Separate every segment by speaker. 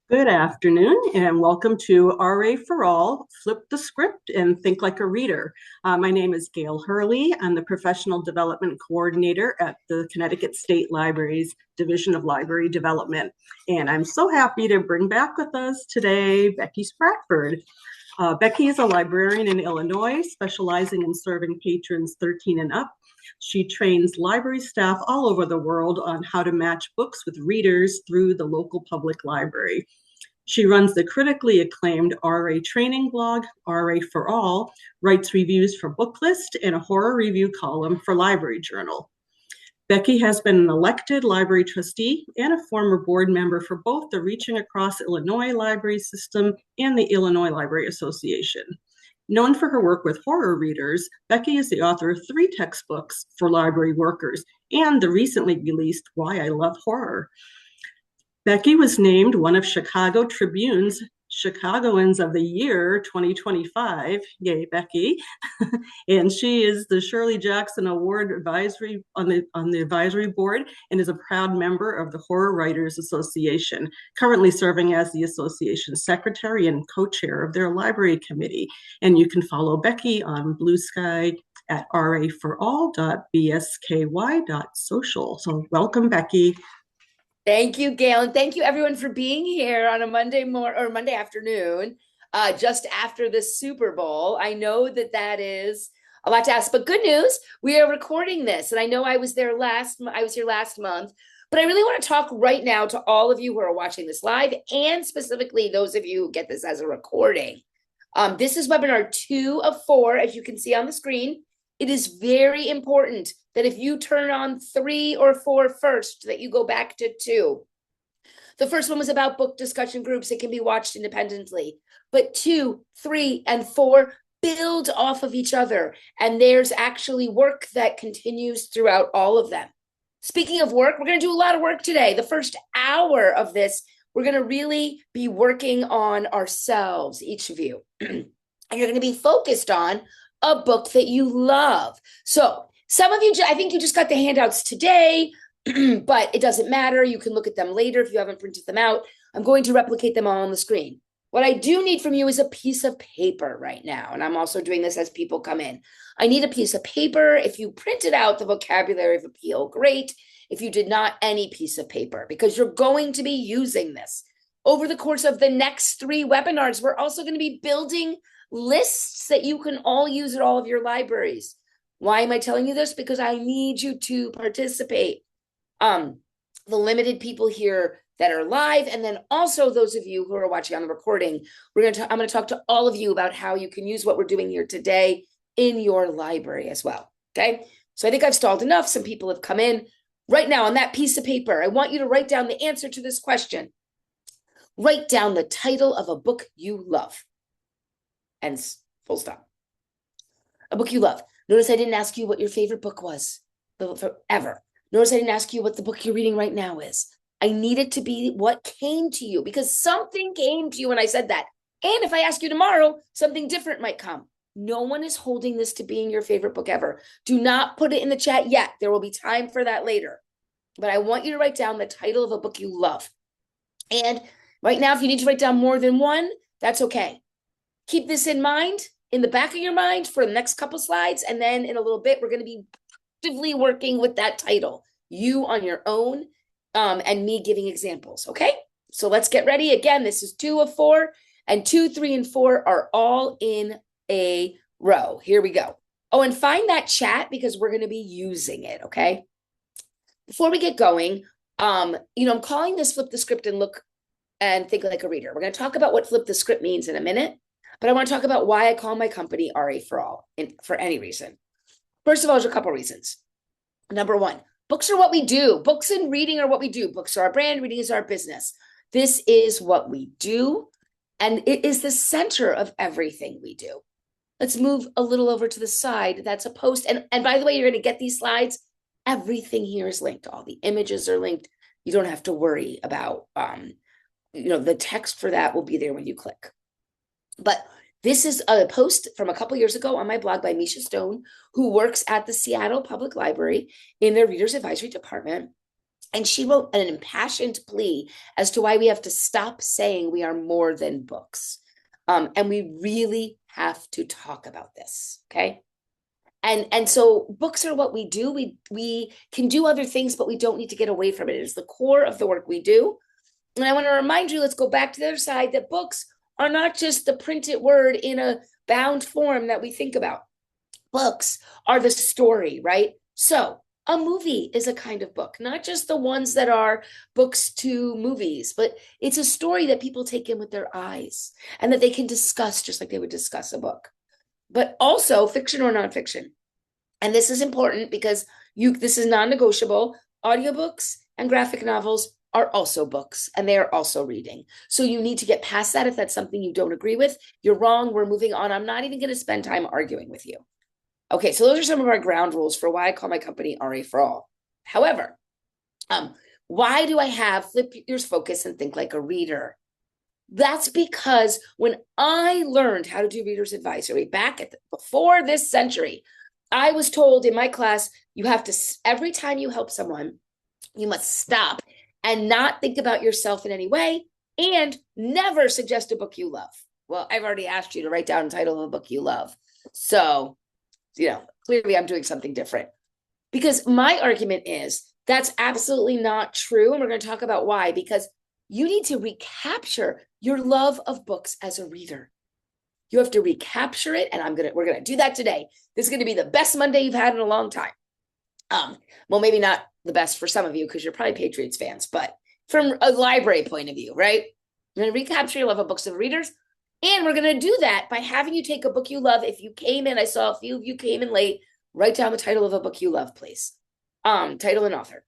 Speaker 1: Good afternoon, and welcome to RA for All, Flip the Script and Think Like a Reader. My name is Gail Hurley. I'm the Professional Development Coordinator at the Connecticut State Library's Division of Library Development. And I'm so happy to bring back with us today Becky Spratford. Becky is a librarian in Illinois, specializing in serving patrons 13 and up. She trains library staff all over the world on how to match books with readers through the local public library. She runs the critically acclaimed RA training blog, RA for All, writes reviews for Booklist, and a horror review column for Library Journal. Becky has been an elected library trustee and a former board member for both the Reaching Across Illinois Library System and the Illinois Library Association. Known for her work with horror readers, Becky is the author of 3 textbooks for library workers and the recently released Why I Love Horror. Becky was named one of Chicago Tribune's Chicagoans of the Year 2025. Yay, Becky. And she is the Shirley Jackson Award advisory on the advisory board and is a proud member of the Horror Writers Association, currently serving as the association's secretary and co-chair of their library committee. And you can follow Becky on Blue Sky at raforall.bsky.social. So welcome, Becky.
Speaker 2: Thank you, Gail, and thank you everyone for being here on a Monday afternoon, just after the Super Bowl. I know that is a lot to ask, but good news, we are recording this, and I know I was here last month, but I really want to talk right now to all of you who are watching this live, and specifically those of you who get this as a recording. This is webinar 2 of 4, as you can see on the screen. It is very important that if you turn on 3 or 4 first, that you go back to 2. The first one was about book discussion groups. It can be watched independently. But 2, 3, and 4 build off of each other. And there's actually work that continues throughout all of them. Speaking of work, we're going to do a lot of work today. The first hour of this, we're going to really be working on ourselves, each of you. And you're going to be focused on a book that you love. So some of you, I think you just got the handouts today, but it doesn't matter. You can look at them later if you haven't printed them out. I'm going to replicate them all on the screen. What I do need from you is a piece of paper right now. And I'm also doing this as people come in. I need a piece of paper. If you printed out the vocabulary of appeal, great. If you did not, any piece of paper, because you're going to be using this. Over the course of the next 3 webinars, we're also going to be building lists that you can all use at all of your libraries. Why am I telling you this? Because I need you to participate. The limited people here that are live, and then also those of you who are watching on the recording, I'm going to talk to all of you about how you can use what we're doing here today in your library as well. Okay. So I think I've stalled enough. Some people have come in. Right now on that piece of paper, I want you to write down the answer to this question. Write down the title of a book you love. And full stop. A book you love. Notice I didn't ask you what your favorite book was forever. Notice I didn't ask you what the book you're reading right now is. I need it to be what came to you, because something came to you when I said that. And if I ask you tomorrow, something different might come. No one is holding this to being your favorite book ever. Do not put it in the chat yet. There will be time for that later. But I want you to write down the title of a book you love. And right now, if you need to write down more than one, that's okay. Keep this in mind, in the back of your mind for the next couple slides. And then in a little bit, we're going to be actively working with that title, you on your own, and me giving examples. Okay. So let's get ready. Again, this is 2 of 4, and 2, 3, and 4 are all in a row. Here we go. Oh, and find that chat because we're going to be using it. Okay. Before we get going, I'm calling this Flip the Script and Look and Think Like a Reader. We're going to talk about what Flip the Script means in a minute. But I want to talk about why I call my company RA for All, for any reason. First of all, there's a couple reasons. Number 1, books are what we do. Books and reading are what we do. Books are our brand, reading is our business. This is what we do, and it is the center of everything we do. Let's move a little over to the side. That's a post. And by the way, you're going to get these slides. Everything here is linked. All the images are linked. You don't have to worry about, the text for that will be there when you click. But this is a post from a couple years ago on my blog by Misha Stone, who works at the Seattle Public Library in their Reader's Advisory Department. And she wrote an impassioned plea as to why we have to stop saying we are more than books. And we really have to talk about this, okay? And so books are what we do. We can do other things, but we don't need to get away from it. It is the core of the work we do. And I want to remind you, let's go back to the other side, that books are not just the printed word in a bound form that we think about. Books are the story, right? So a movie is a kind of book, not just the ones that are books to movies, but it's a story that people take in with their eyes and that they can discuss just like they would discuss a book. But also fiction or nonfiction. And this is important because this is non-negotiable. Audiobooks and graphic novels are also books, and they are also reading. So you need to get past that. If that's something you don't agree with, you're wrong. We're moving on. I'm not even going to spend time arguing with you. Okay, so those are some of our ground rules for why I call my company RA for All. However, why do I have Flip Your Focus and Think Like a Reader? That's because when I learned how to do reader's advisory before this century, I was told in my class, you have to, every time you help someone, you must stop and not think about yourself in any way and never suggest a book you love. Well, I've already asked you to write down the title of a book you love. So, clearly I'm doing something different. Because my argument is that's absolutely not true. And we're going to talk about why. Because you need to recapture your love of books as a reader. You have to recapture it, and we're gonna do that today. This is gonna be the best Monday you've had in a long time. Well, maybe not the best for some of you because you're probably Patriots fans, but from a library point of view, right? You're gonna recapture your love of books as readers, and we're gonna do that by having you take a book you love. If you came in, I saw a few of you came in late. Write down the title of a book you love, please. Title and author.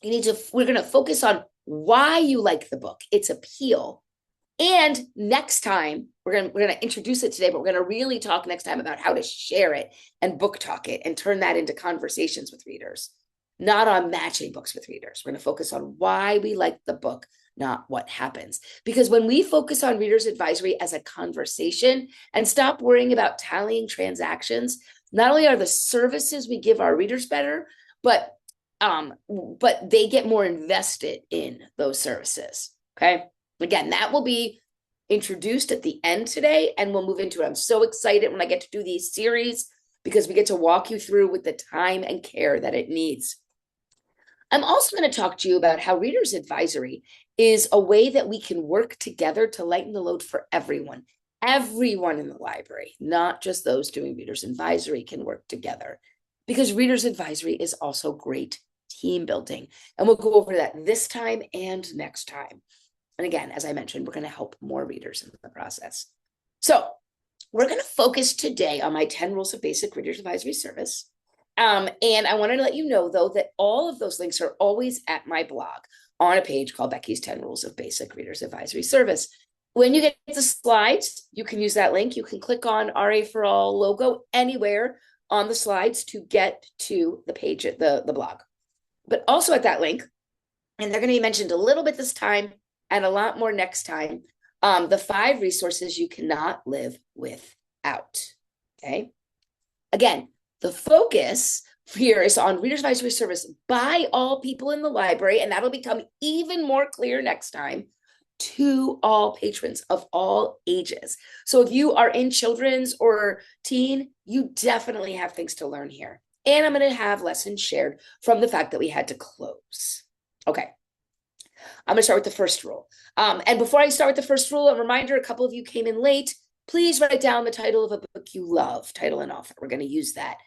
Speaker 2: We're gonna focus on why you like the book, its appeal. And next time, we're gonna introduce it today, but we're gonna really talk next time about how to share it and book talk it and turn that into conversations with readers, not on matching books with readers. We're gonna focus on why we like the book, not what happens. Because when we focus on reader's advisory as a conversation and stop worrying about tallying transactions, not only are the services we give our readers better, but they get more invested in those services, okay? Again, that will be introduced at the end today, and we'll move into it. I'm so excited when I get to do these series because we get to walk you through with the time and care that it needs. I'm also going to talk to you about how reader's advisory is a way that we can work together to lighten the load for everyone. Everyone in the library, not just those doing reader's advisory, can work together because reader's advisory is also great team building. And we'll go over that this time and next time. And again, as I mentioned, we're going to help more readers in the process. So we're going to focus today on my 10 rules of basic reader's advisory service. And I wanted to let you know, though, that all of those links are always at my blog on a page called Becky's 10 Rules of Basic Reader's Advisory Service. When you get the slides, you can use that link. You can click on RA for All logo anywhere on the slides to get to the page, the blog. But also at that link, and they're going to be mentioned a little bit this time, and a lot more next time, the 5 resources you cannot live without, okay? Again, the focus here is on Reader's Advisory Service by all people in the library, and that'll become even more clear next time, to all patrons of all ages. So if you are in children's or teen, you definitely have things to learn here. And I'm going to have lessons shared from the fact that we had to close. Okay. I'm going to start with the first rule. And before I start with the first rule, a reminder, a couple of you came in late. Please write down the title of a book you love, title and author. We're going to use that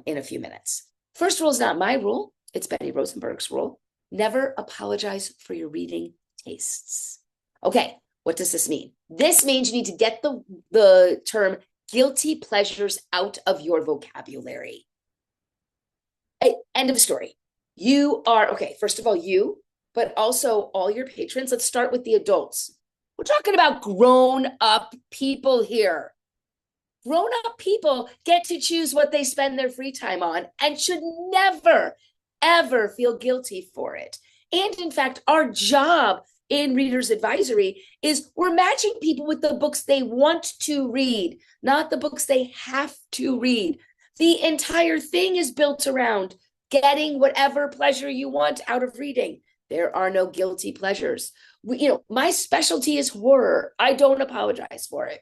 Speaker 2: in a few minutes. First rule is not my rule. It's Betty Rosenberg's rule. Never apologize for your reading tastes. Okay, what does this mean? This means you need to get the term guilty pleasures out of your vocabulary. End of story. You are, okay, first of all, you, but also all your patrons. Let's start with the adults. We're talking about grown-up people here. Grown-up people get to choose what they spend their free time on and should never, ever feel guilty for it. And in fact, our job in Reader's Advisory is we're matching people with the books they want to read, not the books they have to read. The entire thing is built around getting whatever pleasure you want out of reading. There are no guilty pleasures. My specialty is horror. I don't apologize for it.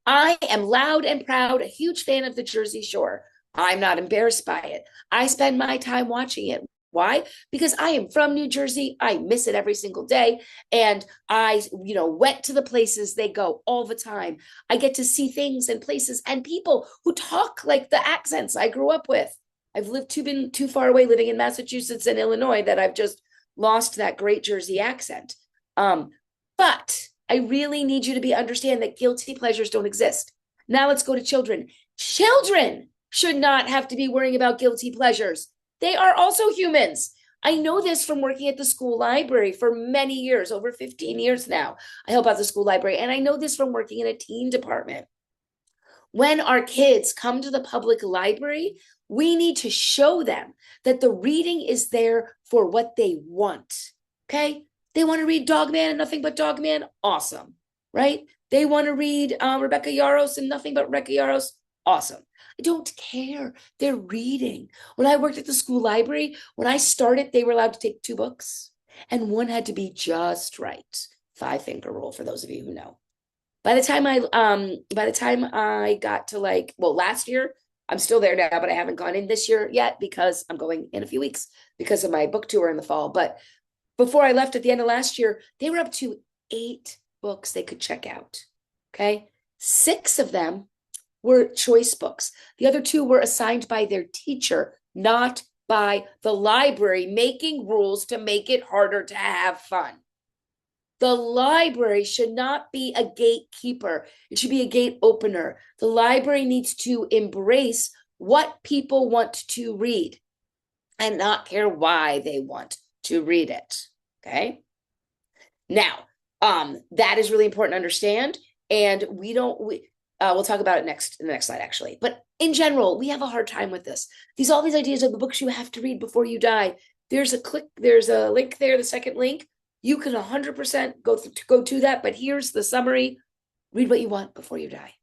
Speaker 2: I am loud and proud, a huge fan of the Jersey Shore. I'm not embarrassed by it. I spend my time watching it. Why? Because I am from New Jersey. I miss it every single day. And I, went to the places they go all the time. I get to see things and places and people who talk like the accents I grew up with. I've been too far away living in Massachusetts and Illinois that I've just lost that great Jersey accent. But I really need you to understand that guilty pleasures don't exist. Now let's go to children. Children should not have to be worrying about guilty pleasures. They are also humans. I know this from working at the school library for many years, over 15 years now. I help out the school library, and I know this from working in a teen department. When our kids come to the public library, we need to show them that the reading is there for what they want, okay? They want to read Dogman and Nothing But Dogman, awesome, right? They want to read Rebecca Yarros and Nothing But Rebecca Yarros, awesome. I don't care. They're reading. When I worked at the school library, when I started, they were allowed to take 2 books, and one had to be just right. 5-finger rule for those of you who know. By the time I got to last year, I'm still there now, but I haven't gone in this year yet because I'm going in a few weeks because of my book tour in the fall. But before I left at the end of last year, they were up to 8 books they could check out. Okay. 6 of them were choice books. The other 2 were assigned by their teacher, not by the library, making rules to make it harder to have fun. The library should not be a gatekeeper. It should be a gate opener. The library needs to embrace what people want to read and not care why they want to read it. Okay. Now, that is really important to understand. And we'll talk about it in the next slide, actually. But in general, we have a hard time with this. All these ideas of the books you have to read before you die. There's a link there, the second link. You can 100% go to that, but here's the summary. Read what you want before you die.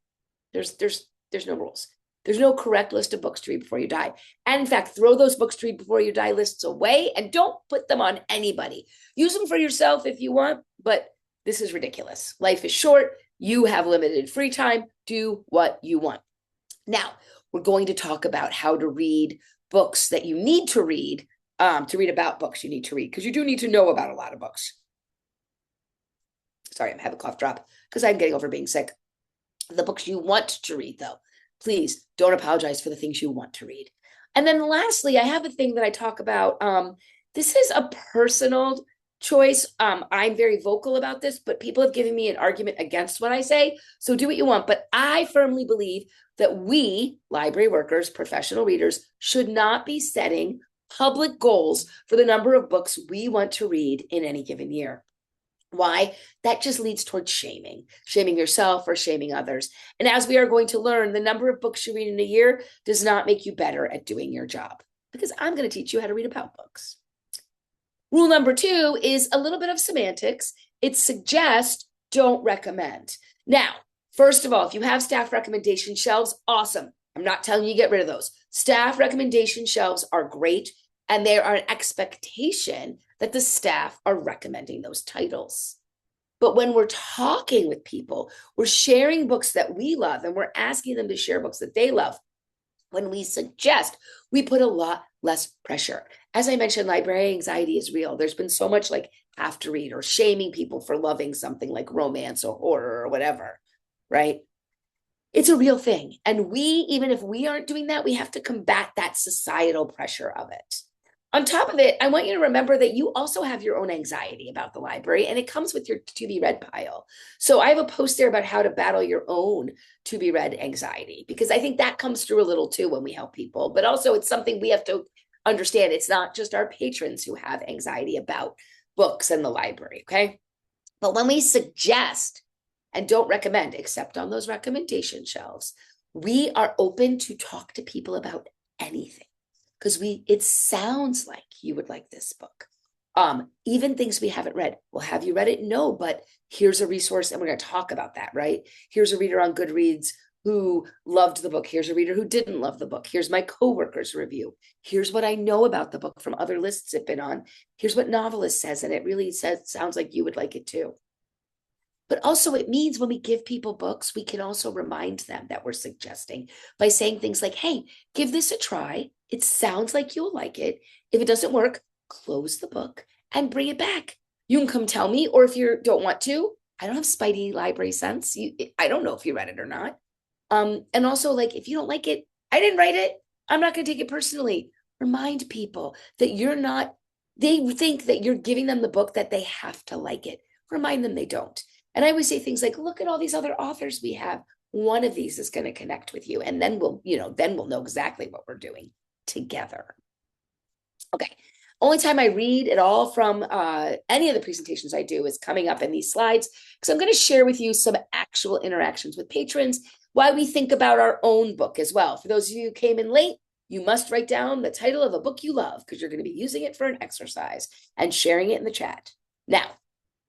Speaker 2: There's no rules. There's no correct list of books to read before you die. And in fact, throw those books to read before you die lists away and don't put them on anybody. Use them for yourself if you want, but this is ridiculous. Life is short. You have limited free time. Do what you want. Now, we're going to talk about how to read books that you need to read about books you need to read, because you do need to know about a lot of books. Sorry, I'm having a cough drop because I'm getting over being sick. The books you want to read, though, please don't apologize for the things you want to read. And then lastly, I have a thing that I talk about. This is a personal choice. I'm very vocal about this, but people have given me an argument against what I say. So do what you want. But I firmly believe that we, library workers, professional readers, should not be setting public goals for the number of books we want to read in any given year. Why? That just leads towards shaming yourself or shaming others. And as we are going to learn, the number of books you read in a year does not make you better at doing your job, because I'm going to teach you how to read about books. Rule number 2 is a little bit of semantics. It suggests, don't recommend. Now, first of all, if you have staff recommendation shelves, awesome. I'm not telling you get rid of those. Staff recommendation shelves are great, and there are an expectation that the staff are recommending those titles. But when we're talking with people, we're sharing books that we love, and we're asking them to share books that they love. When we suggest, we put a lot less pressure. As I mentioned, library anxiety is real. There's been so much have to read or shaming people for loving something like romance or horror or whatever, right? It's a real thing. And even if we aren't doing that, we have to combat that societal pressure of it. On top of it, I want you to remember that you also have your own anxiety about the library, and it comes with your to be read pile. So I have a post there about how to battle your own to be read anxiety, because I think that comes through a little too when we help people, but also it's something we have to understand. It's not just our patrons who have anxiety about books and the library, okay? But when we suggest and don't recommend, except on those recommendation shelves, we are open to talk to people about anything, because it sounds like you would like this book. Even things we haven't read. Well, have you read it? No, but here's a resource, and we're going to talk about that, right? Here's a reader on Goodreads who loved the book. Here's a reader who didn't love the book. Here's my coworker's review. Here's what I know about the book from other lists it's been on. Here's what novelist says, and it really sounds like you would like it too. But also it means when we give people books, we can also remind them that we're suggesting by saying things like, hey, give this a try. It sounds like you'll like it. If it doesn't work, close the book and bring it back. You can come tell me, or if you don't want to, I don't have spidey library sense. I don't know if you read it or not. And also, like, if you don't like it, I didn't write it. I'm not going to take it personally. Remind people that they think that you're giving them the book that they have to like it. Remind them they don't. And I always say things like, look at all these other authors we have. One of these is going to connect with you. And then we'll know exactly what we're doing together. Okay. Only time I read at all from any of the presentations I do is coming up in these slides, because I'm going to share with you some actual interactions with patrons, why we think about our own book as well. For those of you who came in late, you must write down the title of a book you love, because you're going to be using it for an exercise and sharing it in the chat. Now,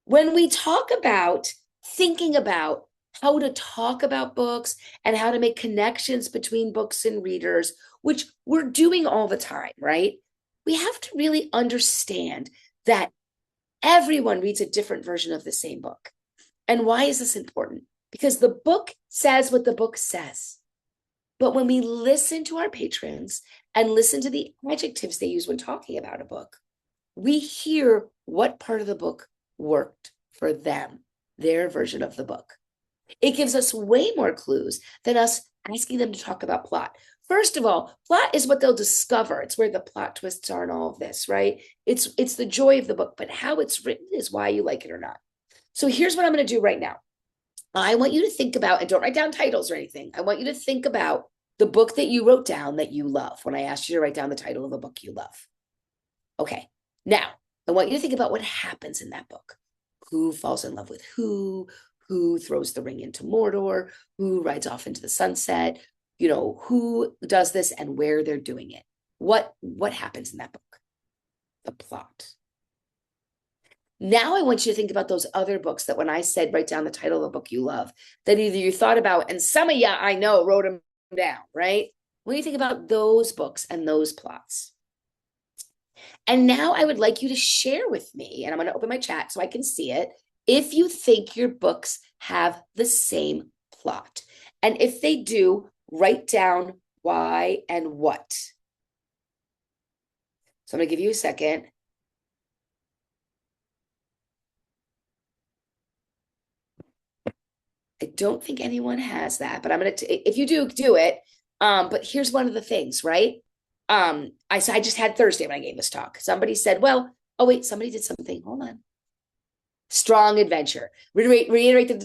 Speaker 2: when we talk about thinking about how to talk about books and how to make connections between books and readers, which we're doing all the time, right? We have to really understand that everyone reads a different version of the same book. And why is this important? Because the book says what the book says. But when we listen to our patrons and listen to the adjectives they use when talking about a book, we hear what part of the book worked for them, their version of the book. It gives us way more clues than us asking them to talk about plot. First of all, plot is what they'll discover. It's where the plot twists are and all of this, right? It's the joy of the book, but how it's written is why you like it or not. So here's what I'm going to do right now. I want you to think about, and don't write down titles or anything. I want you to think about the book that you wrote down that you love when I asked you to write down the title of a book you love. Okay, now I want you to think about what happens in that book. Who falls in love with who throws the ring into Mordor, who rides off into the sunset, who does this and where they're doing it. What happens in that book? The plot. Now I want you to think about those other books that when I said write down the title of a book you love, that either you thought about, and some of you I know wrote them down, right? When you think about those books and those plots. And now I would like you to share with me, and I'm going to open my chat so I can see it, if you think your books have the same plot. And if they do, write down why and what. So I'm going to give you a second. I don't think anyone has that, but I'm going to, if you do it. But here's one of the things, right? I just had Thursday when I gave this talk. Somebody said, well, oh wait, somebody did something. Hold on. Strong adventure. Reiterate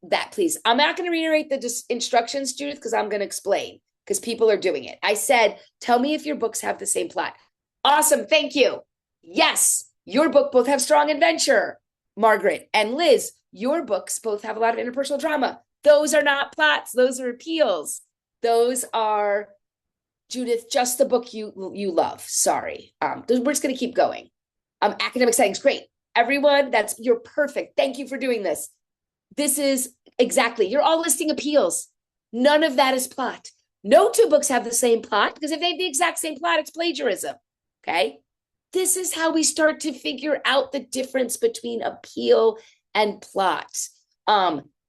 Speaker 2: that, please. I'm not going to reiterate the instructions, Judith, because I'm going to explain, because people are doing it. I said, tell me if your books have the same plot. Awesome. Thank you. Yes, your book both have strong adventure. Margaret and Liz, your books both have a lot of interpersonal drama. Those are not plots. Those are appeals. Those are, Judith, just the book you love. Sorry. We're just going to keep going. Academic settings, great. Everyone, you're perfect. Thank you for doing this. This is exactly, you're all listing appeals. None of that is plot. No two books have the same plot, because if they have the exact same plot, it's plagiarism. Okay. This is how we start to figure out the difference between appeal and plot.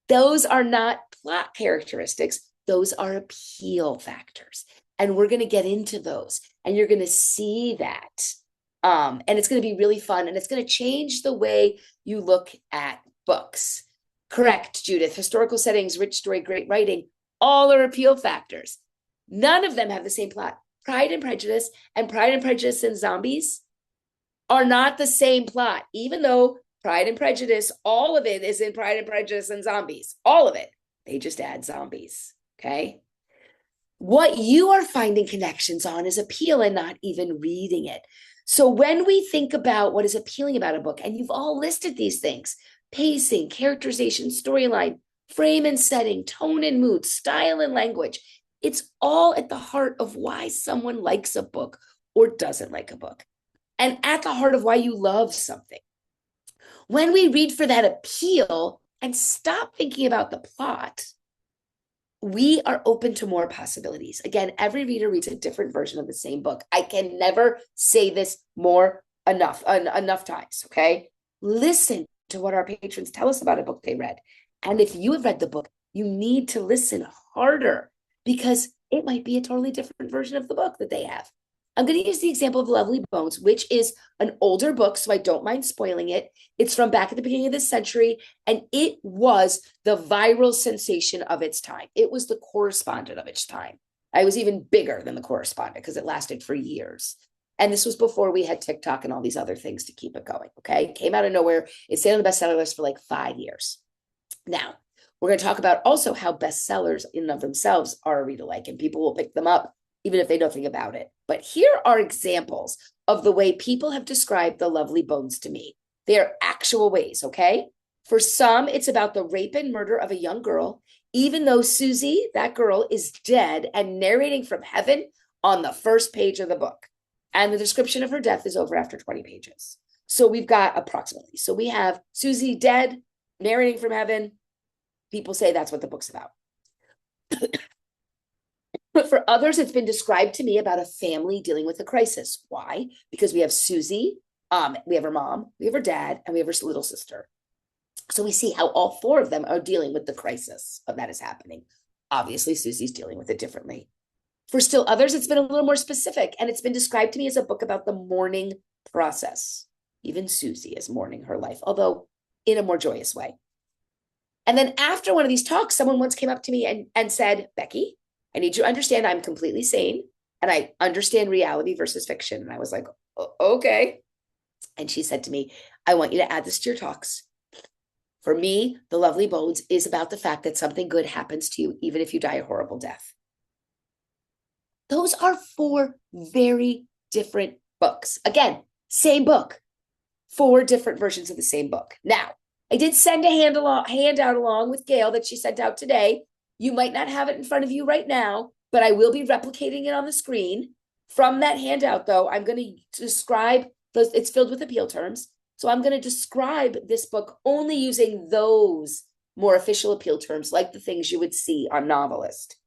Speaker 2: Those are not plot characteristics. Those are appeal factors. And we're going to get into those, and you're going to see that. And it's going to be really fun, and it's going to change the way you look at books. Correct, Judith. Historical settings, rich story, great writing, all are appeal factors. None of them have the same plot. Pride and Prejudice and Zombies are not the same plot, even though Pride and Prejudice, all of it is in Pride and Prejudice and Zombies. All of it. They just add zombies. Okay. What you are finding connections on is appeal and not even reading it. So when we think about what is appealing about a book, and you've all listed these things, pacing, characterization, storyline, frame and setting, tone and mood, style and language, it's all at the heart of why someone likes a book or doesn't like a book, and at the heart of why you love something. When we read for that appeal and stop thinking about the plot, we are open to more possibilities. Again, every reader reads a different version of the same book. I can never say this enough times, okay? Listen to what our patrons tell us about a book they read. And if you have read the book, you need to listen harder because it might be a totally different version of the book that they have. I'm going to use the example of Lovely Bones, which is an older book, so I don't mind spoiling it. It's from back at the beginning of this century, and it was the viral sensation of its time. It was the correspondent of its time. I was even bigger than the correspondent because it lasted for years. And this was before we had TikTok and all these other things to keep it going, okay? It came out of nowhere. It stayed on the bestseller list for like 5 years. Now, we're going to talk about also how bestsellers in and of themselves are a read-alike, and people will pick them up even if they know nothing about it. But here are examples of the way people have described The Lovely Bones to me. They are actual ways, okay? For some, it's about the rape and murder of a young girl, even though Susie, that girl, is dead and narrating from heaven on the first page of the book. And the description of her death is over after 20 pages. So we've got approximately. So we have Susie dead, narrating from heaven. People say that's what the book's about. But for others, it's been described to me about a family dealing with a crisis. Why? Because we have Susie, we have her mom, we have her dad, and we have her little sister. So we see how all 4 of them are dealing with the crisis of that is happening. Obviously, Susie's dealing with it differently. For still others, it's been a little more specific, and it's been described to me as a book about the mourning process. Even Susie is mourning her life, although in a more joyous way. And then after one of these talks, someone once came up to me and said, Becky, I need you to understand I'm completely sane and I understand reality versus fiction. And I was like, okay. And she said to me, I want you to add this to your talks. For me, The Lovely Bones is about the fact that something good happens to you, even if you die a horrible death. Those are 4 very different books. Again, same book, 4 different versions of the same book. Now, I did send a handout along with Gail that she sent out today. You might not have it in front of you right now, but I will be replicating it on the screen. From that handout, though, I'm going to describe those. It's filled with appeal terms. So I'm going to describe this book only using those more official appeal terms, like the things you would see on Novelist.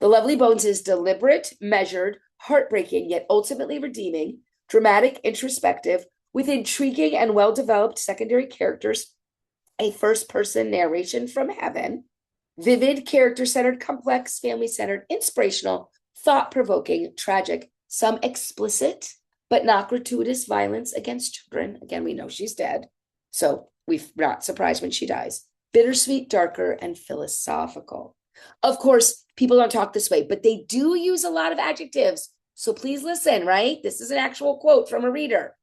Speaker 2: The Lovely Bones is deliberate, measured, heartbreaking, yet ultimately redeeming, dramatic, introspective, with intriguing and well-developed secondary characters, a first-person narration from heaven, vivid, character-centered, complex, family-centered, inspirational, thought-provoking, tragic, some explicit, but not gratuitous violence against children. Again, we know she's dead, so we're not surprised when she dies. Bittersweet, darker, and philosophical. Of course, people don't talk this way, but they do use a lot of adjectives. So please listen, right? This is an actual quote from a reader.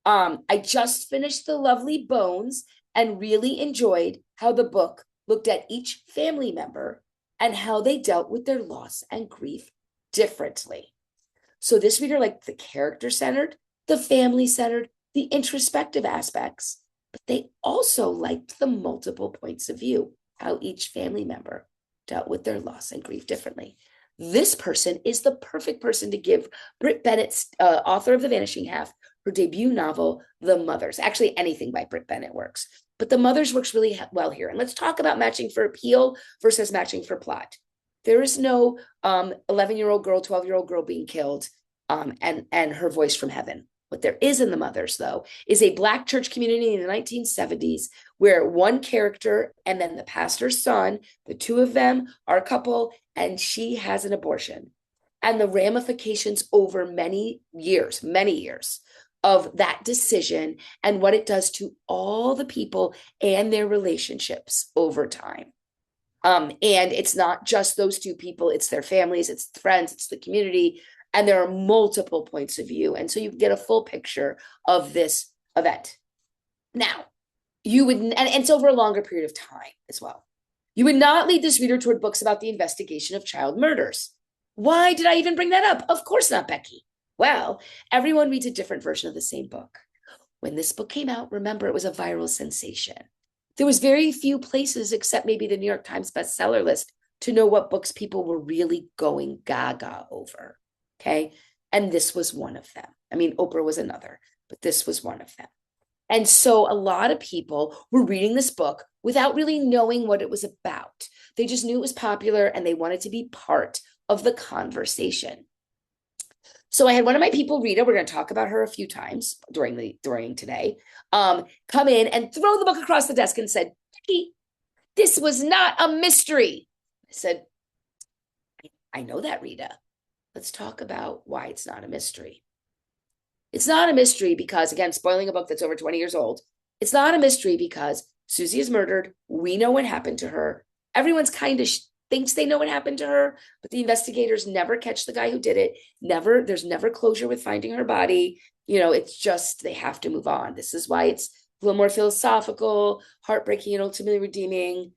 Speaker 2: I just finished The Lovely Bones and really enjoyed how the book looked at each family member and how they dealt with their loss and grief differently. So this reader liked the character-centered, the family-centered, the introspective aspects, but they also liked the multiple points of view, how each family member dealt with their loss and grief differently. This person is the perfect person to give Britt Bennett's, author of The Vanishing Half, her debut novel, The Mothers. Actually, anything by Britt Bennett works, but The Mothers works really well here. And let's talk about matching for appeal versus matching for plot. There is no 11-year-old girl, 12-year-old girl being killed and her voice from heaven. What there is in The Mothers, though, is a Black church community in the 1970s where one character and then the pastor's son, the 2 of them are a couple, and she has an abortion. And the ramifications over many years of that decision and what it does to all the people and their relationships over time. And it's not just those 2 people, it's their families, it's friends, it's the community. And there are multiple points of view. And so you get a full picture of this event. Now, you would, and it's over a longer period of time as well. You would not lead this reader toward books about the investigation of child murders. Why did I even bring that up? Of course not, Becky. Well, everyone reads a different version of the same book. When this book came out, remember, it was a viral sensation. There was very few places, except maybe the New York Times bestseller list, to know what books people were really going gaga over. Okay. And this was one of them. I mean, Oprah was another, but this was one of them. And so a lot of people were reading this book without really knowing what it was about. They just knew it was popular and they wanted to be part of the conversation. So I had one of my people, Rita, we're going to talk about her a few times during today, come in and throw the book across the desk and said, Becky, this was not a mystery. I said, I know that, Rita. Let's talk about why it's not a mystery. It's not a mystery because, again, spoiling a book that's over 20 years old, it's not a mystery because Susie is murdered. We know what happened to her. Everyone's kind of thinks they know what happened to her, but the investigators never catch the guy who did it. There's never closure with finding her body. It's just, they have to move on. This is why it's a little more philosophical, heartbreaking, and ultimately redeeming.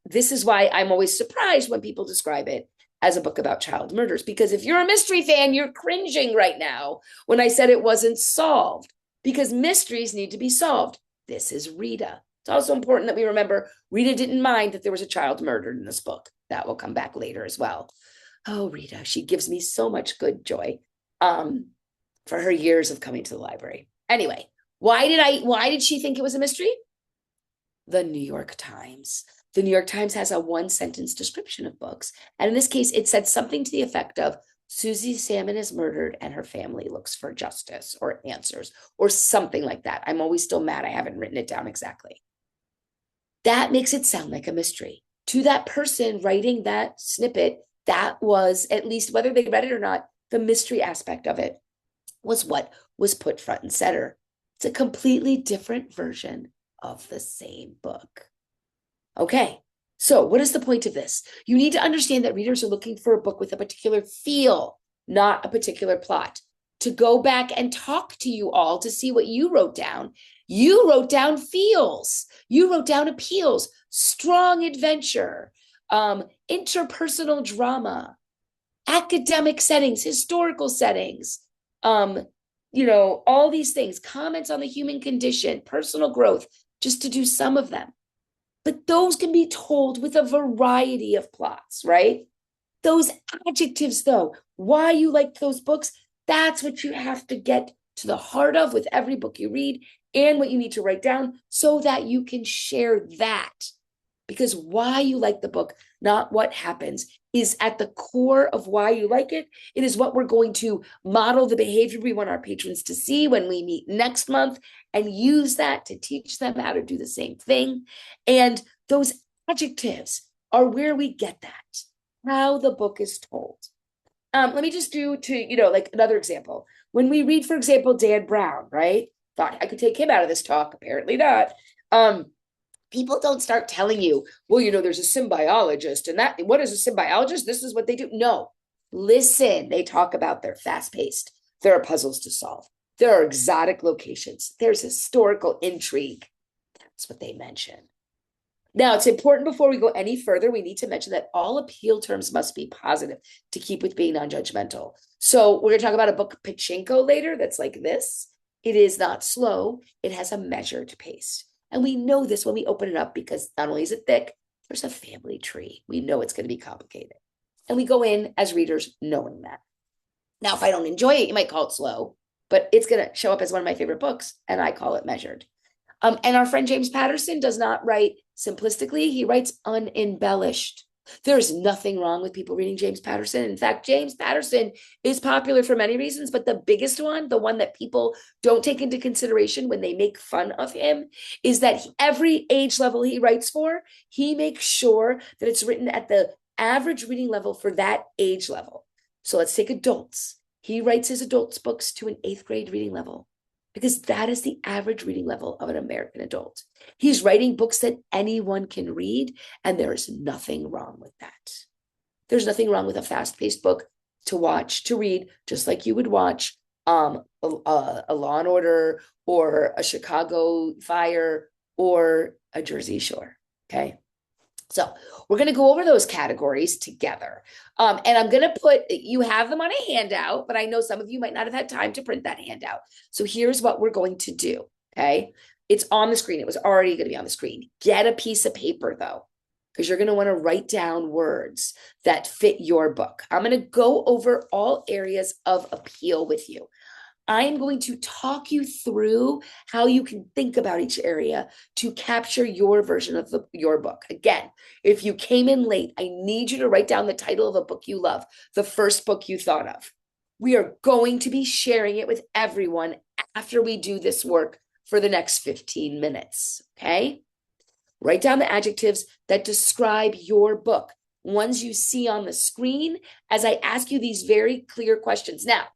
Speaker 2: This is why I'm always surprised when people describe it as a book about child murders, because if you're a mystery fan, you're cringing right now when I said it wasn't solved, because mysteries need to be solved. This is Rita. It's also important that we remember Rita didn't mind that there was a child murdered in this book. That will come back later as well. Oh, Rita, she gives me so much good joy for her years of coming to the library. Anyway, why did she think it was a mystery? The New York Times. The New York Times has a one-sentence description of books. And in this case, it said something to the effect of, Susie Salmon is murdered and her family looks for justice or answers or something like that. I'm always still mad I haven't written it down exactly. That makes it sound like a mystery. To that person writing that snippet, that was, at least whether they read it or not, the mystery aspect of it was what was put front and center. It's a completely different version of the same book. Okay, so what is the point of this? You need to understand that readers are looking for a book with a particular feel, not a particular plot. To go back and talk to you all to see what you wrote down. You wrote down feels. You wrote down appeals, strong adventure, interpersonal drama, academic settings, historical settings, all these things, comments on the human condition, personal growth, just to do some of them. But those can be told with a variety of plots, right? Those adjectives, though, why you like those books, that's what you have to get to the heart of with every book you read and what you need to write down so that you can share that. Because why you like the book, not what happens, is at the core of why you like it. It is what we're going to model the behavior we want our patrons to see when we meet next month and use that to teach them how to do the same thing. And those adjectives are where we get that, how the book is told. Let me just do like another example. When we read, for example, Dan Brown, right? Thought I could take him out of this talk. Apparently not. People don't start telling you, well, there's a symbiologist and that, what is a symbiologist? This is what they do. No, listen, they talk about they're fast-paced. There are puzzles to solve. There are exotic locations. There's historical intrigue. That's what they mention. Now, it's important before we go any further, we need to mention that all appeal terms must be positive to keep with being non-judgmental. So we're going to talk about a book, Pachinko, later that's like this. It is not slow. It has a measured pace. And we know this when we open it up because not only is it thick, there's a family tree. We know it's going to be complicated. And we go in as readers knowing that. Now, if I don't enjoy it, you might call it slow, but it's going to show up as one of my favorite books, and I call it measured. And our friend James Patterson does not write simplistically. He writes unembellished. There's nothing wrong with people reading James Patterson. In fact, James Patterson is popular for many reasons, but the biggest one, the one that people don't take into consideration when they make fun of him, is that every age level he writes for, he makes sure that it's written at the average reading level for that age level. So let's take adults. He writes his adults books to an 8th grade reading level, because that is the average reading level of an American adult. He's writing books that anyone can read, and there is nothing wrong with that. There's nothing wrong with a fast-paced book to watch, to read, just like you would watch a Law and Order or a Chicago Fire or a Jersey Shore, okay? So we're going to go over those categories together. And I'm going to you have them on a handout, but I know some of you might not have had time to print that handout. So here's what we're going to do, okay? It's on the screen. It was already going to be on the screen. Get a piece of paper, though, because you're going to want to write down words that fit your book. I'm going to go over all areas of appeal with you. I am going to talk you through how you can think about each area to capture your version of your book. Again, if you came in late, I need you to write down the title of a book you love, the first book you thought of. We are going to be sharing it with everyone after we do this work for the next 15 minutes, okay? Write down the adjectives that describe your book, ones you see on the screen, as I ask you these very clear questions. Now,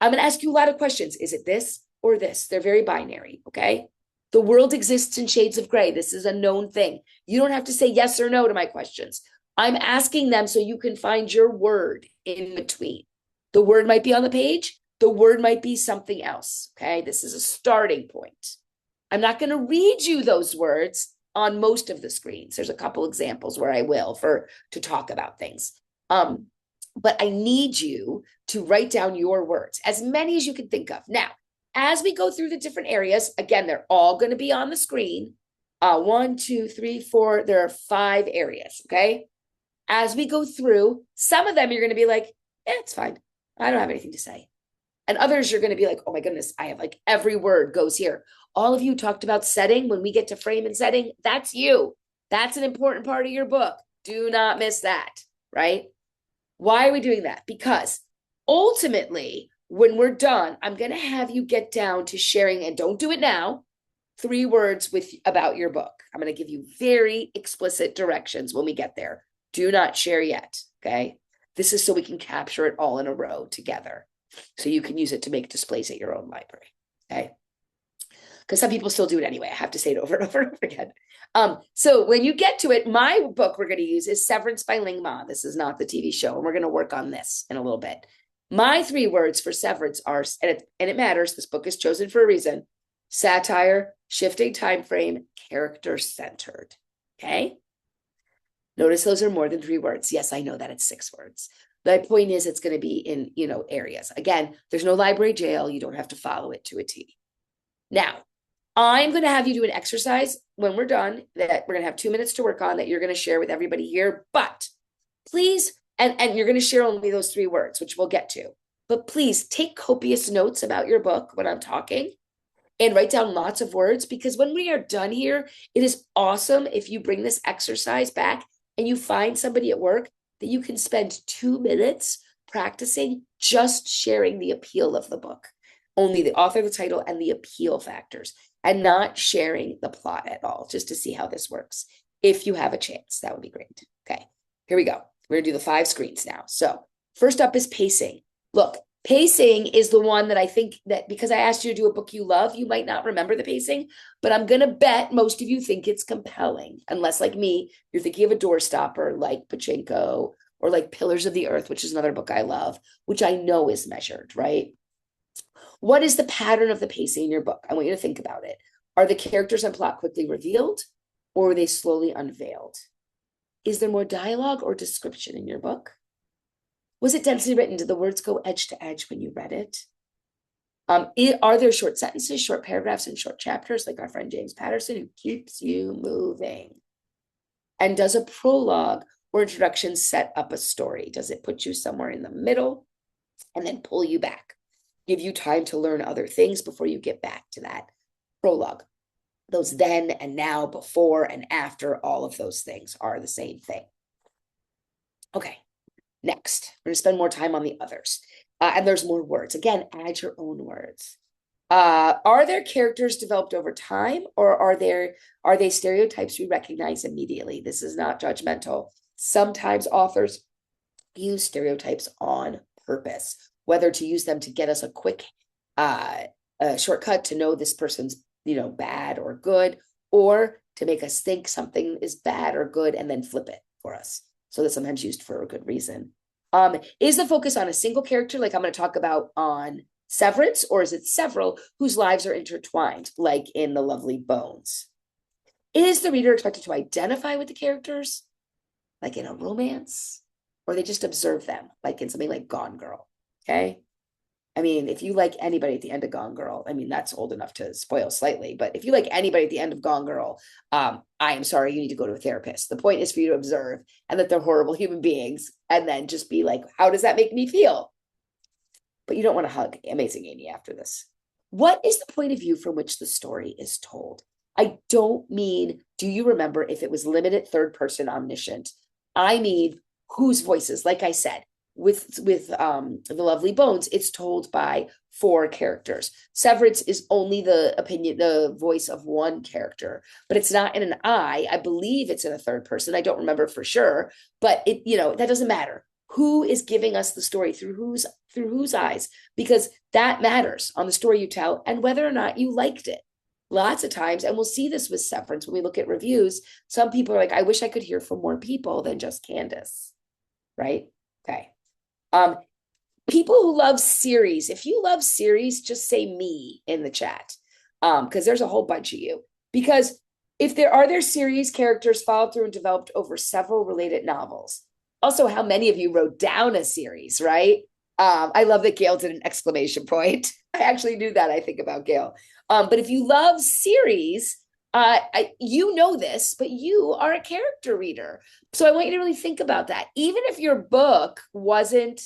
Speaker 2: I'm going to ask you a lot of questions. Is it this or this? They're very binary, okay? The world exists in shades of gray. This is a known thing. You don't have to say yes or no to my questions. I'm asking them so you can find your word in between. The word might be on the page. The word might be something else, okay? This is a starting point. I'm not going to read you those words on most of the screens. There's a couple examples where I will to talk about things. But I need you to write down your words, as many as you can think of. Now, as we go through the different areas, again, they're all going to be on the screen. 1, 2, 3, 4, there are 5 areas, okay? As we go through, some of them you're going to be like, it's fine. I don't have anything to say. And others you're going to be like, oh my goodness, I have like every word goes here. All of you talked about setting. When we get to frame and setting, that's you. That's an important part of your book. Do not miss that, right? Why are we doing that? Because ultimately, when we're done, I'm going to have you get down to sharing, and don't do it now, 3 words about your book. I'm going to give you very explicit directions when we get there. Do not share yet, okay? This is so we can capture it all in a row together, so you can use it to make displays at your own library, okay? Because some people still do it anyway. I have to say it over and over and over again. So when you get to it, my book we're going to use is Severance by Ling Ma. This is not the TV show, and we're going to work on this in a little bit. My 3 words for Severance are, and it matters, this book is chosen for a reason: satire, shifting time frame, character-centered, okay? Notice those are more than 3 words. Yes, I know that it's 6 words. The point is it's going to be in, areas. Again, there's no library jail. You don't have to follow it to a T. Now, I'm going to have you do an exercise when we're done that we're going to have 2 minutes to work on that you're going to share with everybody here. But please, and you're going to share only those 3 words, which we'll get to. But please take copious notes about your book when I'm talking and write down lots of words, because when we are done here, it is awesome if you bring this exercise back and you find somebody at work that you can spend 2 minutes practicing just sharing the appeal of the book. Only the author, the title, and the appeal factors, and not sharing the plot at all, just to see how this works. If you have a chance, that would be great. Okay, here we go. We're gonna do the 5 screens now. So first up is pacing. Look, pacing is the one that I think that, because I asked you to do a book you love, you might not remember the pacing, but I'm gonna bet most of you think it's compelling, unless, like me, you're thinking of a doorstopper like Pachinko, or like Pillars of the Earth, which is another book I love, which I know is measured, right? What is the pattern of the pacing in your book? I want you to think about it. Are the characters and plot quickly revealed, or are they slowly unveiled? Is there more dialogue or description in your book? Was it densely written? Did the words go edge to edge when you read it? Are there short sentences, short paragraphs, and short chapters, like our friend James Patterson, who keeps you moving? And does a prologue or introduction set up a story? Does it put you somewhere in the middle and then pull you back? Give you time to learn other things before you get back to that prologue. Those then and now, before and after, all of those things are the same thing. Okay, next, we're going to spend more time on the others. And there's more words. Again, add your own words. Are there characters developed over time, or are they stereotypes we recognize immediately? This is not judgmental. Sometimes authors use stereotypes on purpose, whether to use them to get us a quick shortcut to know this person's bad or good, or to make us think something is bad or good and then flip it for us. So that's sometimes used for a good reason. Is the focus on a single character, like I'm going to talk about on Severance, or is it several whose lives are intertwined, like in The Lovely Bones? Is the reader expected to identify with the characters, like in a romance, or they just observe them, like in something like Gone Girl? Okay. I mean, if you like anybody at the end of Gone Girl, I mean, that's old enough to spoil slightly, but if you like anybody at the end of Gone Girl, I am sorry, you need to go to a therapist. The point is for you to observe and that they're horrible human beings, and then just be like, how does that make me feel? But you don't want to hug Amazing Amy after this. What is the point of view from which the story is told? I don't mean, do you remember if it was limited third person omniscient? I mean, whose voices, like I said, with the Lovely Bones, it's told by four characters. Severance is only the voice of one character, but it's not in an I believe it's in a third person. I don't remember for sure, but that doesn't matter. Who is giving us the story through whose eyes? Because that matters on the story you tell and whether or not you liked it. Lots of times, and we'll see this with Severance when we look at reviews, some people are like, I wish I could hear from more people than just Candace, right? Okay. People who love series, if you love series, just say me in the chat, because there's a whole bunch of you. Because if there series characters followed through and developed over several related novels. Also, how many of you wrote down a series, right? I love that Gail did an exclamation point. I actually knew that. I think about Gail. But if you love series, you know this, but you are a character reader. So I want you to really think about that. Even if your book wasn't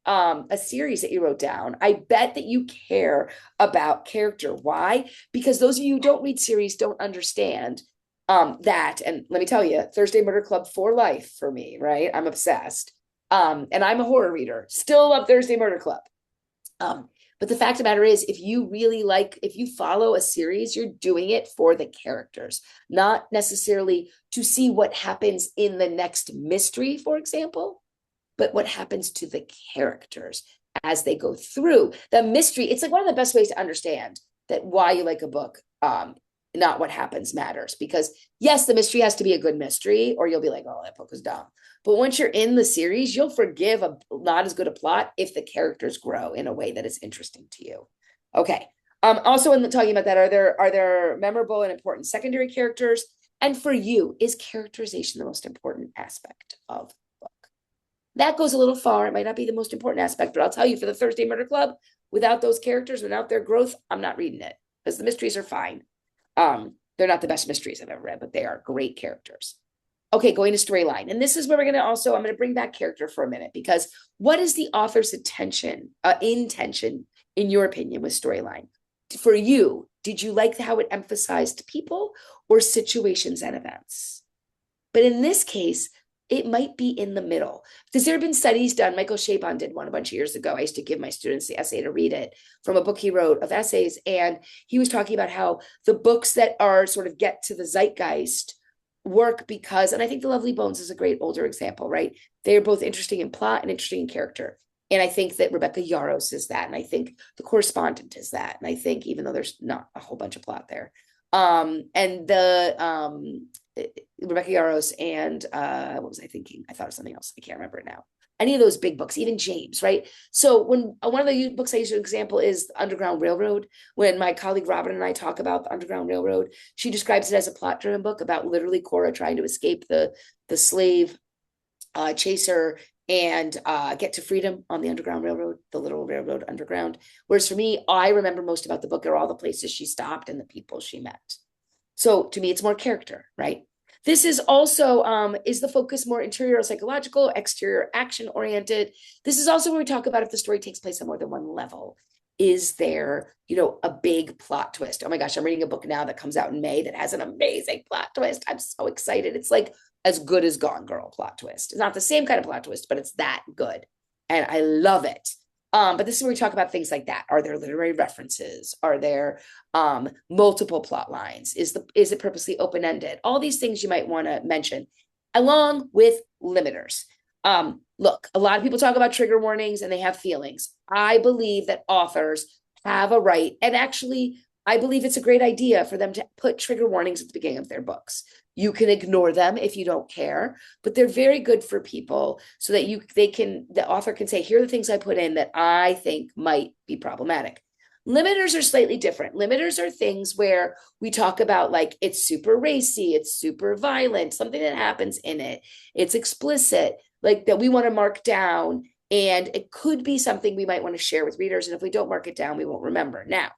Speaker 2: a series that you wrote down, I bet that you care about character. Why? Because those of you who don't read series don't understand that. And let me tell you, Thursday Murder Club for life for me, right? I'm obsessed. And I'm a horror reader, still love Thursday Murder Club. But the fact of the matter is, if you follow a series, you're doing it for the characters, not necessarily to see what happens in the next mystery, for example, but what happens to the characters as they go through the mystery. It's like one of the best ways to understand that why you like a book, not what happens matters. Because yes, the mystery has to be a good mystery, or you'll be like, oh, that book was dumb. But once you're in the series, you'll forgive not as good a plot if the characters grow in a way that is interesting to you. Okay. Also, in talking about that, are there memorable and important secondary characters? And for you, is characterization the most important aspect of the book? That goes a little far. It might not be the most important aspect, but I'll tell you, for the Thursday Murder Club, without those characters, without their growth, I'm not reading it, because the mysteries are fine. They're not the best mysteries I've ever read, but they are great characters. Okay, going to storyline. And this is where I'm going to bring back character for a minute, because what is the author's intention, in your opinion, with storyline? For you, did you like how it emphasized people or situations and events? But in this case, it might be in the middle, because there have been studies done. Michael Chabon did one a bunch of years ago. I used to give my students the essay to read it from a book he wrote of essays. And he was talking about how the books that are sort of get to the zeitgeist work because, and I think The Lovely Bones is a great older example, right? They're both interesting in plot and interesting in character. And I think that Rebecca Yarros is that. And I think The Correspondent is that. And I think, even though there's not a whole bunch of plot there, Rebecca Yarros and what was I thinking? I thought of something else. I can't remember it now. Any of those big books, even James, right? So when one of the books I use as an example is The Underground Railroad. When my colleague Robin and I talk about The Underground Railroad, she describes it as a plot-driven book about literally Cora trying to escape the slave chaser and get to freedom on the Underground Railroad, the literal railroad underground. Whereas for me, I remember most about the book are all the places she stopped and the people she met. So to me, it's more character, right? This is also, is the focus more interior psychological, exterior action oriented? This is also where we talk about if the story takes place on more than one level. Is there, a big plot twist? Oh my gosh, I'm reading a book now that comes out in May that has an amazing plot twist. I'm so excited. It's like as good as Gone Girl plot twist. It's not the same kind of plot twist, but it's that good. And I love it. But this is where we talk about things like that. Are there literary references? Are there multiple plot lines? Is it purposely open-ended? All these things you might want to mention, along with limiters. Look, a lot of people talk about trigger warnings and they have feelings. I believe that authors have a right, and actually, I believe it's a great idea for them to put trigger warnings at the beginning of their books. You can ignore them if you don't care, but they're very good for people so that the author can say, here are the things I put in that I think might be problematic. Limiters are slightly different. Limiters are things where we talk about, like, it's super racy, it's super violent, something that happens in it, it's explicit, like that we want to mark down, and it could be something we might want to share with readers. And if we don't mark it down, we won't remember. Now,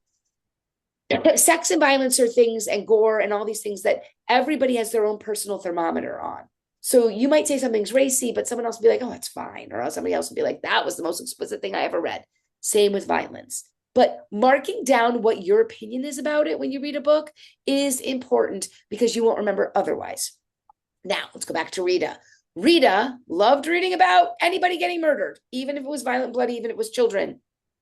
Speaker 2: sex and violence are things, and gore and all these things that everybody has their own personal thermometer on. So you might say something's racy, but someone else will be like, oh, it's fine. Or somebody else will be like, that was the most explicit thing I ever read. Same with violence. But marking down what your opinion is about it when you read a book is important because you won't remember otherwise. Now, let's go back to Rita. Rita loved reading about anybody getting murdered, even if it was violent, bloody, even if it was children.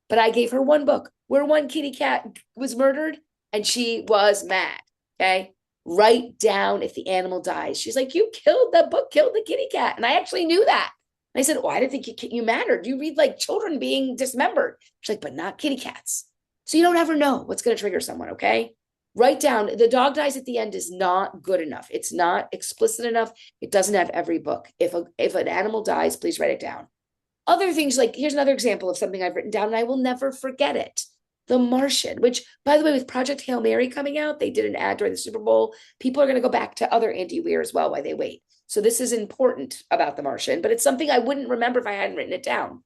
Speaker 2: But I gave her one book where one kitty cat was murdered and she was mad. Okay. Write down if the animal dies. She's like, you killed the book, killed the kitty cat. And I actually knew that. And I said, oh, I didn't think you mattered. You read like children being dismembered. She's like, but not kitty cats. So you don't ever know what's going to trigger someone. Okay. Write down the dog dies at the end is not good enough. It's not explicit enough. It doesn't have every book. If an animal dies, please write it down. Other things like here's another example of something I've written down and I will never forget it. The Martian, which by the way, with Project Hail Mary coming out, they did an ad during the Super Bowl. People are going to go back to other Andy Weir as well while they wait. So this is important about The Martian, but it's something I wouldn't remember if I hadn't written it down.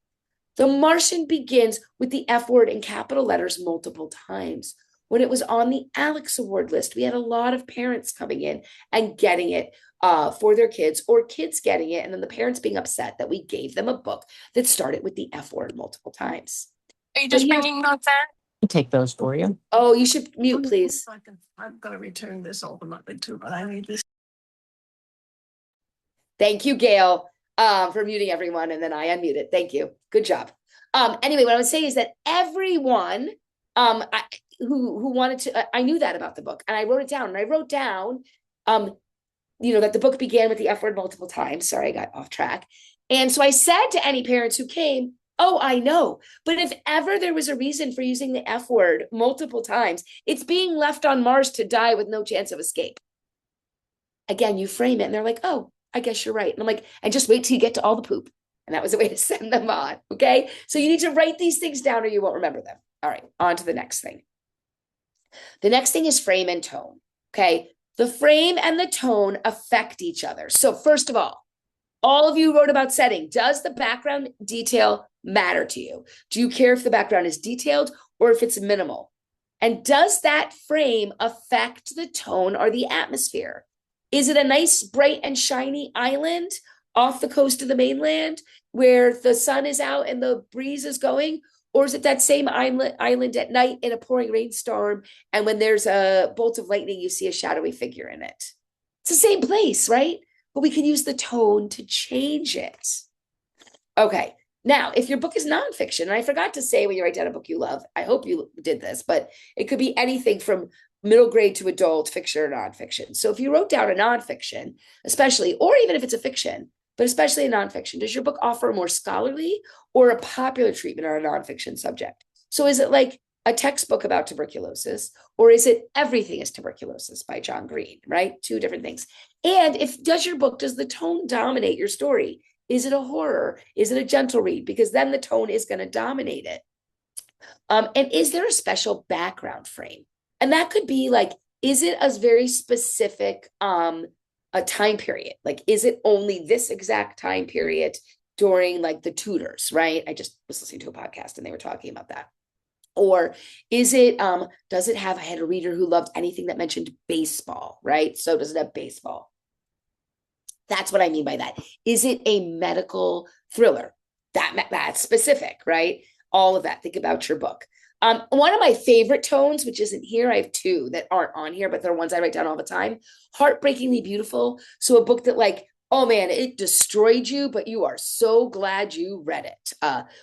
Speaker 2: The Martian begins with the F word in capital letters multiple times. When it was on the Alex Award list, we had a lot of parents coming in and getting it for their kids or kids getting it. And then the parents being upset that we gave them a book that started with the F word multiple times.
Speaker 3: Are you just bringing notes out?
Speaker 4: I'll take those for you.
Speaker 2: Oh, you should mute, please.
Speaker 3: I'm going to return this ultimately too, but I need this.
Speaker 2: Thank you, Gail, for muting everyone. And then I unmuted. Thank you. Good job. Anyway, what I would say is that everyone who wanted to, I knew that about the book and I wrote it down. And I wrote down, that the book began with the F word multiple times. Sorry, I got off track. And so I said to any parents who came, oh, I know. But if ever there was a reason for using the F word multiple times, it's being left on Mars to die with no chance of escape. Again, you frame it and they're like, oh, I guess you're right. And I'm like, and just wait till you get to all the poop. And that was a way to send them on. Okay. So you need to write these things down or you won't remember them. All right. On to the next thing. The next thing is frame and tone. Okay. The frame and the tone affect each other. So first of all of you wrote about setting. Does the background detail matter to you? Do you care if the background is detailed or if it's minimal? And does that frame affect the tone or the atmosphere? Is it a nice, bright and shiny island off the coast of the mainland where the sun is out and the breeze is going? Or is it that same island at night in a pouring rainstorm? And when there's a bolt of lightning, you see a shadowy figure in it. It's the same place, right? But we can use the tone to change it. Okay. Now, if your book is nonfiction, and I forgot to say when you write down a book you love, I hope you did this, but it could be anything from middle grade to adult, fiction or nonfiction. So if you wrote down a nonfiction, especially, or even if it's a fiction, but especially a nonfiction, does your book offer a more scholarly or a popular treatment on a nonfiction subject? So is it like a textbook about tuberculosis, or is it Everything is Tuberculosis by John Green, right? Two different things. And does the tone dominate your story? Is it a horror? Is it a gentle read? Because then the tone is going to dominate it. And is there a special background frame? And that could be like, is it a very specific a time period? Like, is it only this exact time period during like the Tudors, right? I just was listening to a podcast and they were talking about that. Or is it, does it have, I had a reader who loved anything that mentioned baseball, right? So does it have baseball? That's what I mean by that. Is it a medical thriller? That's specific, right? All of that. Think about your book. One of my favorite tones, which isn't here, I have two that aren't on here, but they're ones I write down all the time. Heartbreakingly beautiful. So a book that like, oh man, it destroyed you, but you are so glad you read it.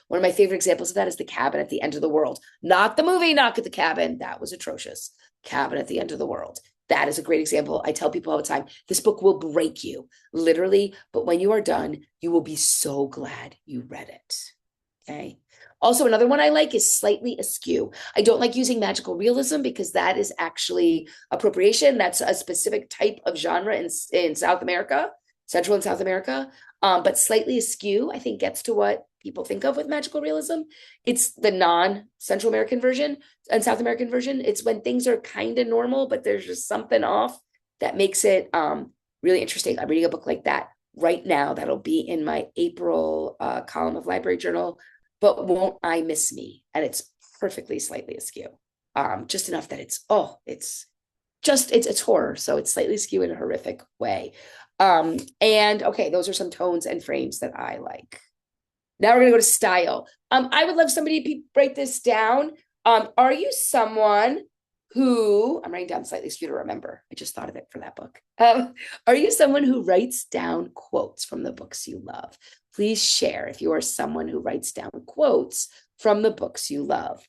Speaker 2: One of my favorite examples of that is The Cabin at the End of the World. Not the movie Knock at the Cabin. That was atrocious. Cabin at the End of the World. That is a great example. I tell people all the time, this book will break you, literally. But when you are done, you will be so glad you read it. Okay. Also, another one I like is Slightly Askew. I don't like using magical realism because that is actually appropriation. That's a specific type of genre in South America, Central and South America. But Slightly Askew, I think, gets to what people think of with magical realism. It's the non-Central American version and South American version. It's when things are kind of normal, but there's just something off that makes it really interesting. I'm reading a book like that right now. That'll be in my April column of Library Journal. But Won't I Miss Me? And it's perfectly slightly askew. Just enough that it's horror. So it's slightly askew in a horrific way. And okay, those are some tones and frames that I like. Now we're gonna go to style. I would love somebody to break this down. Are you someone who, I'm writing down slightly so you to remember. I just thought of it for that book. Are you someone who writes down quotes from the books you love? Please share if you are someone who writes down quotes from the books you love.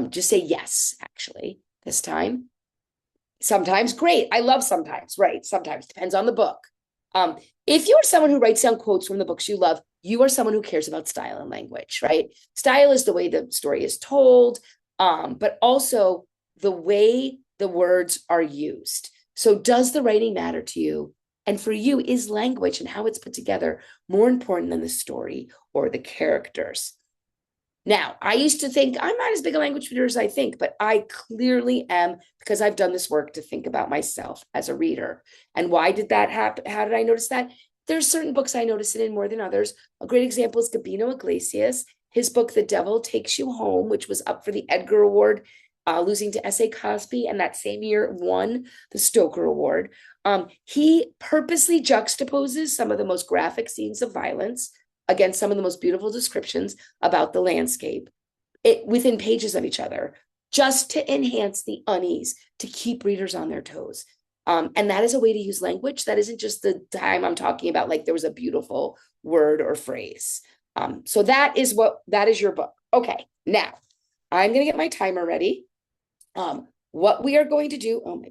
Speaker 2: Just say yes, actually, this time. Sometimes, great. I love sometimes, right? Sometimes, depends on the book. If you're someone who writes down quotes from the books you love, you are someone who cares about style and language, right? Style is the way the story is told, but also the way the words are used. So does the writing matter to you? And for you, is language and how it's put together more important than the story or the characters? Now, I used to think I'm not as big a language reader as I think, but I clearly am because I've done this work to think about myself as a reader. And why did that happen? How did I notice that? There's certain books I notice it in more than others. A great example is Gabino Iglesias, his book, The Devil Takes You Home, which was up for the Edgar Award, losing to S.A. Cosby, and that same year won the Stoker Award. He purposely juxtaposes some of the most graphic scenes of violence against some of the most beautiful descriptions about the landscape within pages of each other, just to enhance the unease, to keep readers on their toes. And that is a way to use language. That isn't just the time I'm talking about, like there was a beautiful word or phrase. So that is your book. Okay, now I'm going to get my timer ready. What we are going to do, oh,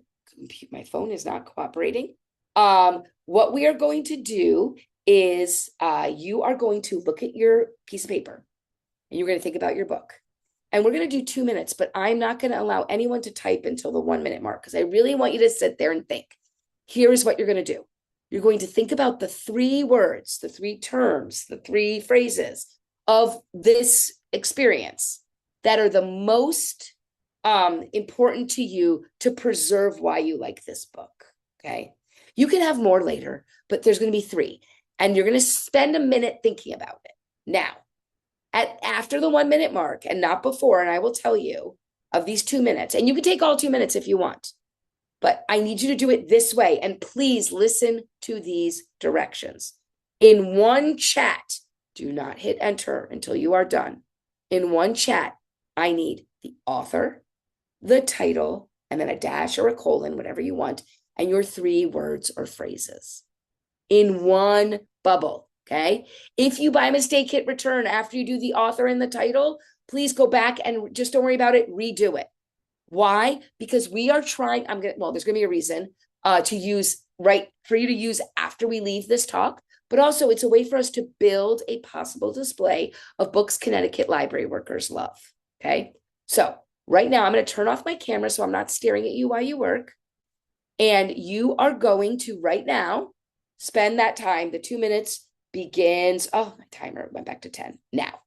Speaker 2: my phone is not cooperating. What we are going to do is you are going to look at your piece of paper and you're going to think about your book. And we're going to do 2 minutes, but I'm not going to allow anyone to type until the 1 minute mark because I really want you to sit there and think. Here is what you're going to do. You're going to think about the 3 words, the 3 terms, the 3 phrases of this experience that are the most important to you to preserve why you like this book. Okay. You can have more later, but there's going to be 3. And you're going to spend a minute thinking about it. Now, after the 1 minute mark and not before, and I will tell you of these 2 minutes, and you can take all 2 minutes if you want, but I need you to do it this way. And please listen to these directions. In one chat, do not hit enter until you are done. In one chat, I need the author, the title, and then a dash or a colon, whatever you want, and your 3 words or phrases. In one bubble, okay? If you by mistake hit return after you do the author and the title, please go back and just don't worry about it, redo it. Why? Because we are trying, there's gonna be a reason to use, right, for you to use after we leave this talk, but also it's a way for us to build a possible display of books Connecticut library workers love, okay? So right now I'm gonna turn off my camera so I'm not staring at you while you work. And you are going to right now spend that time. The 2 minutes begins. Oh, my timer went back to 10 now.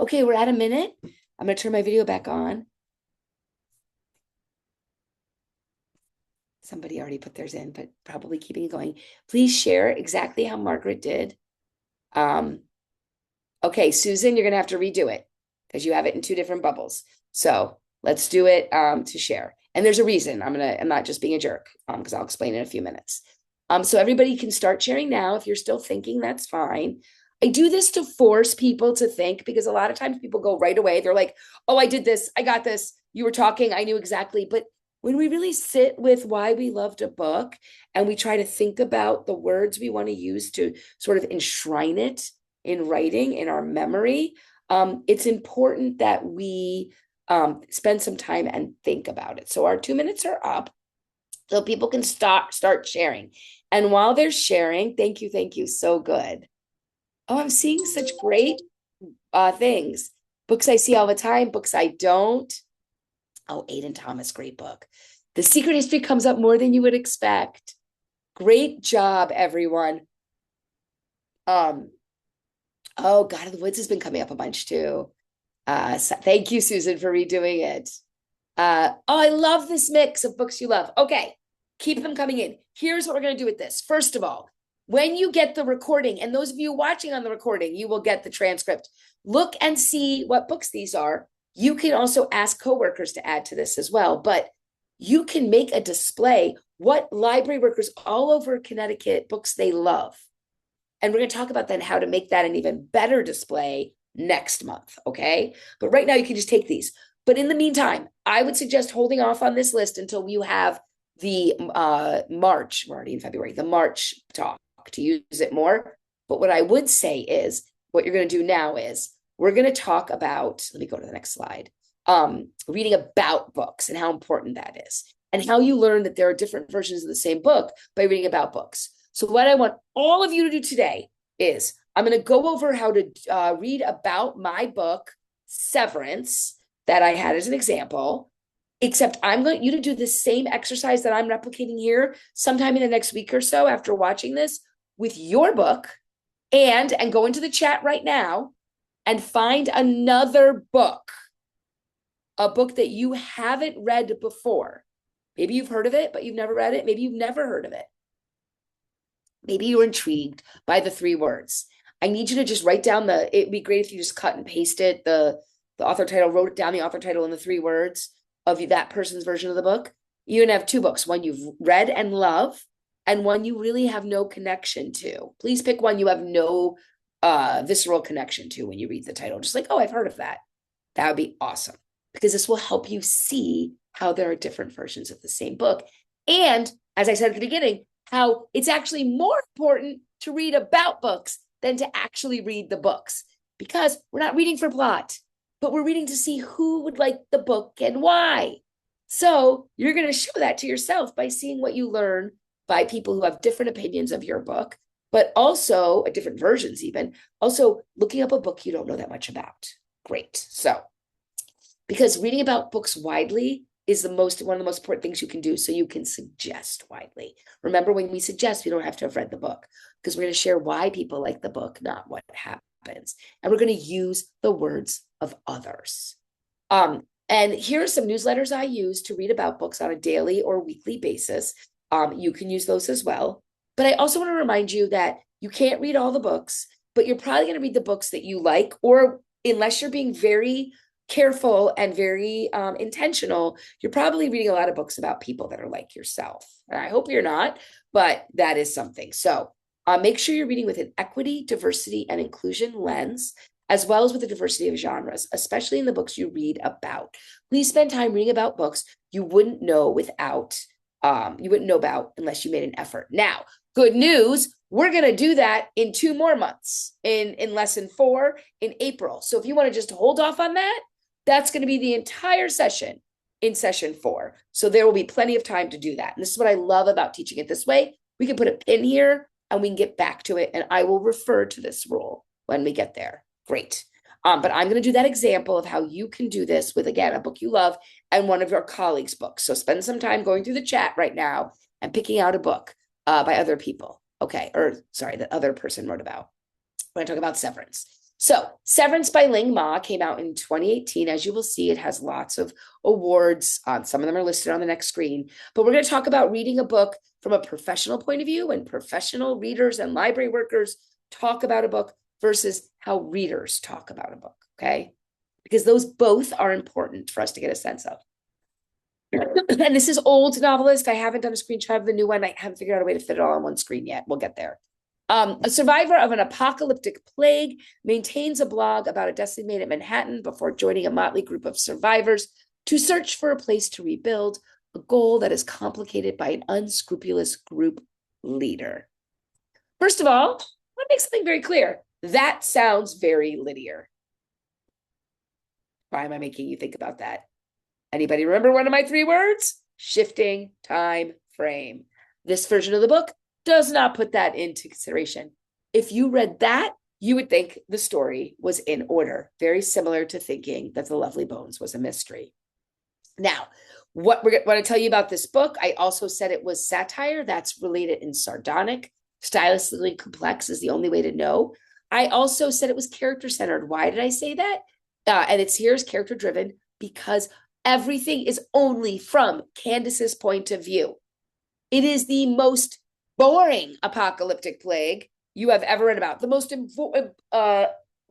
Speaker 2: Okay, we're at a minute. I'm going to turn my video back on. Somebody already put theirs in, but probably keeping it going. Please share exactly how Margaret did. Okay, Susan, you're going to have to redo it because you have it in 2 different bubbles. So let's do it to share. And there's a reason. I'm not just being a jerk because I'll explain in a few minutes. So everybody can start sharing now. If you're still thinking, that's fine. I do this to force people to think because a lot of times people go right away. They're like, oh, I did this. I got this. You were talking. I knew exactly. But when we really sit with why we loved a book and we try to think about the words we want to use to sort of enshrine it in writing, in our memory, it's important that we spend some time and think about it. So our 2 minutes are up, so people can start sharing. And while they're sharing, thank you, so good. Oh, I'm seeing such great things. Books I see all the time, books I don't. Oh, Aidan Thomas, great book. The Secret History comes up more than you would expect. Great job, everyone. Oh, God of the Woods has been coming up a bunch too. So thank you, Susan, for redoing it. Oh, I love this mix of books you love. Okay, keep them coming in. Here's what we're going to do with this. First of all, when you get the recording, and those of you watching on the recording, you will get the transcript. Look and see what books these are. You can also ask coworkers to add to this as well, but you can make a display what library workers all over Connecticut books they love. And we're going to talk about then how to make that an even better display next month, okay? But right now you can just take these. But in the meantime, I would suggest holding off on this list until you have the March, we're already in February, the March talk to use it more. But what I would say is, what you're going to do now is, we're going to talk about, let me go to the next slide, reading about books and how important that is, and how you learn that there are different versions of the same book by reading about books. So what I want all of you to do today is, I'm going to go over how to read about my book, Severance, that I had as an example, except I'm going you to do the same exercise that I'm replicating here sometime in the next week or so after watching this with your book, and go into the chat right now and find another book, a book that you haven't read before. Maybe you've heard of it, but you've never read it. Maybe you've never heard of it. Maybe you're intrigued by the 3 words. I need you to just write down it'd be great if you just cut and pasted the author title, wrote down the author title and the 3 words of that person's version of the book. You're gonna have 2 books, one you've read and love, and one you really have no connection to. Please pick one you have no visceral connection to when you read the title. Just like, oh, I've heard of that. That would be awesome, because this will help you see how there are different versions of the same book. And as I said at the beginning, how it's actually more important to read about books than to actually read the books, because we're not reading for plot, but we're reading to see who would like the book and why. So you're going to show that to yourself by seeing what you learn by people who have different opinions of your book, but also different versions even, also looking up a book you don't know that much about. Great. So, because reading about books widely is one of the most important things you can do, so you can suggest widely. Remember, when we suggest, we don't have to have read the book, because we're going to share why people like the book, not what happens. And we're going to use the words of others. And here are some newsletters I use to read about books on a daily or weekly basis. You can use those as well. But I also want to remind you that you can't read all the books, but you're probably going to read the books that you like, or unless you're being very careful and very intentional, you're probably reading a lot of books about people that are like yourself. And I hope you're not, but that is something. So make sure you're reading with an equity, diversity, and inclusion lens, as well as with a diversity of genres, especially in the books you read about. Please spend time reading about books you wouldn't know about unless you made an effort. Now, good news, we're going to do that in 2 more months, in lesson 4 in April. So if you want to just hold off on that, that's going to be the entire session in session 4. So there will be plenty of time to do that. And this is what I love about teaching it this way. We can put a pin here and we can get back to it. And I will refer to this rule when we get there. Great. But I'm going to do that example of how you can do this with, again, a book you love and one of your colleagues' books. So spend some time going through the chat right now and picking out a book by other people. Okay. Or sorry, that other person wrote about. We're going to talk about Severance. So Severance by Ling Ma came out in 2018. As you will see, it has lots of awards. Some of them are listed on the next screen. But we're going to talk about reading a book from a professional point of view, and professional readers and library workers talk about a book versus how readers talk about a book, okay? Because those both are important for us to get a sense of. And this is old novelist. I haven't done a screenshot of the new one. I haven't figured out a way to fit it all on one screen yet. We'll get there. A survivor of an apocalyptic plague maintains a blog about a decimated Manhattan before joining a motley group of survivors to search for a place to rebuild, a goal that is complicated by an unscrupulous group leader. First of all, I want to make something very clear. That sounds very linear. Why am I making you think about that? Anybody remember one of my 3 words? Shifting time frame. This version of the book does not put that into consideration. If you read that, you would think the story was in order, very similar to thinking that The Lovely Bones was a mystery. Now, what we're going to tell you about this book, I also said it was satire. That's related in sardonic. Stylistically complex is the only way to know. I also said it was character-centered. Why did I say that? And it's here's character-driven because everything is only from Candace's point of view. It is the most boring apocalyptic plague you have ever read about. The most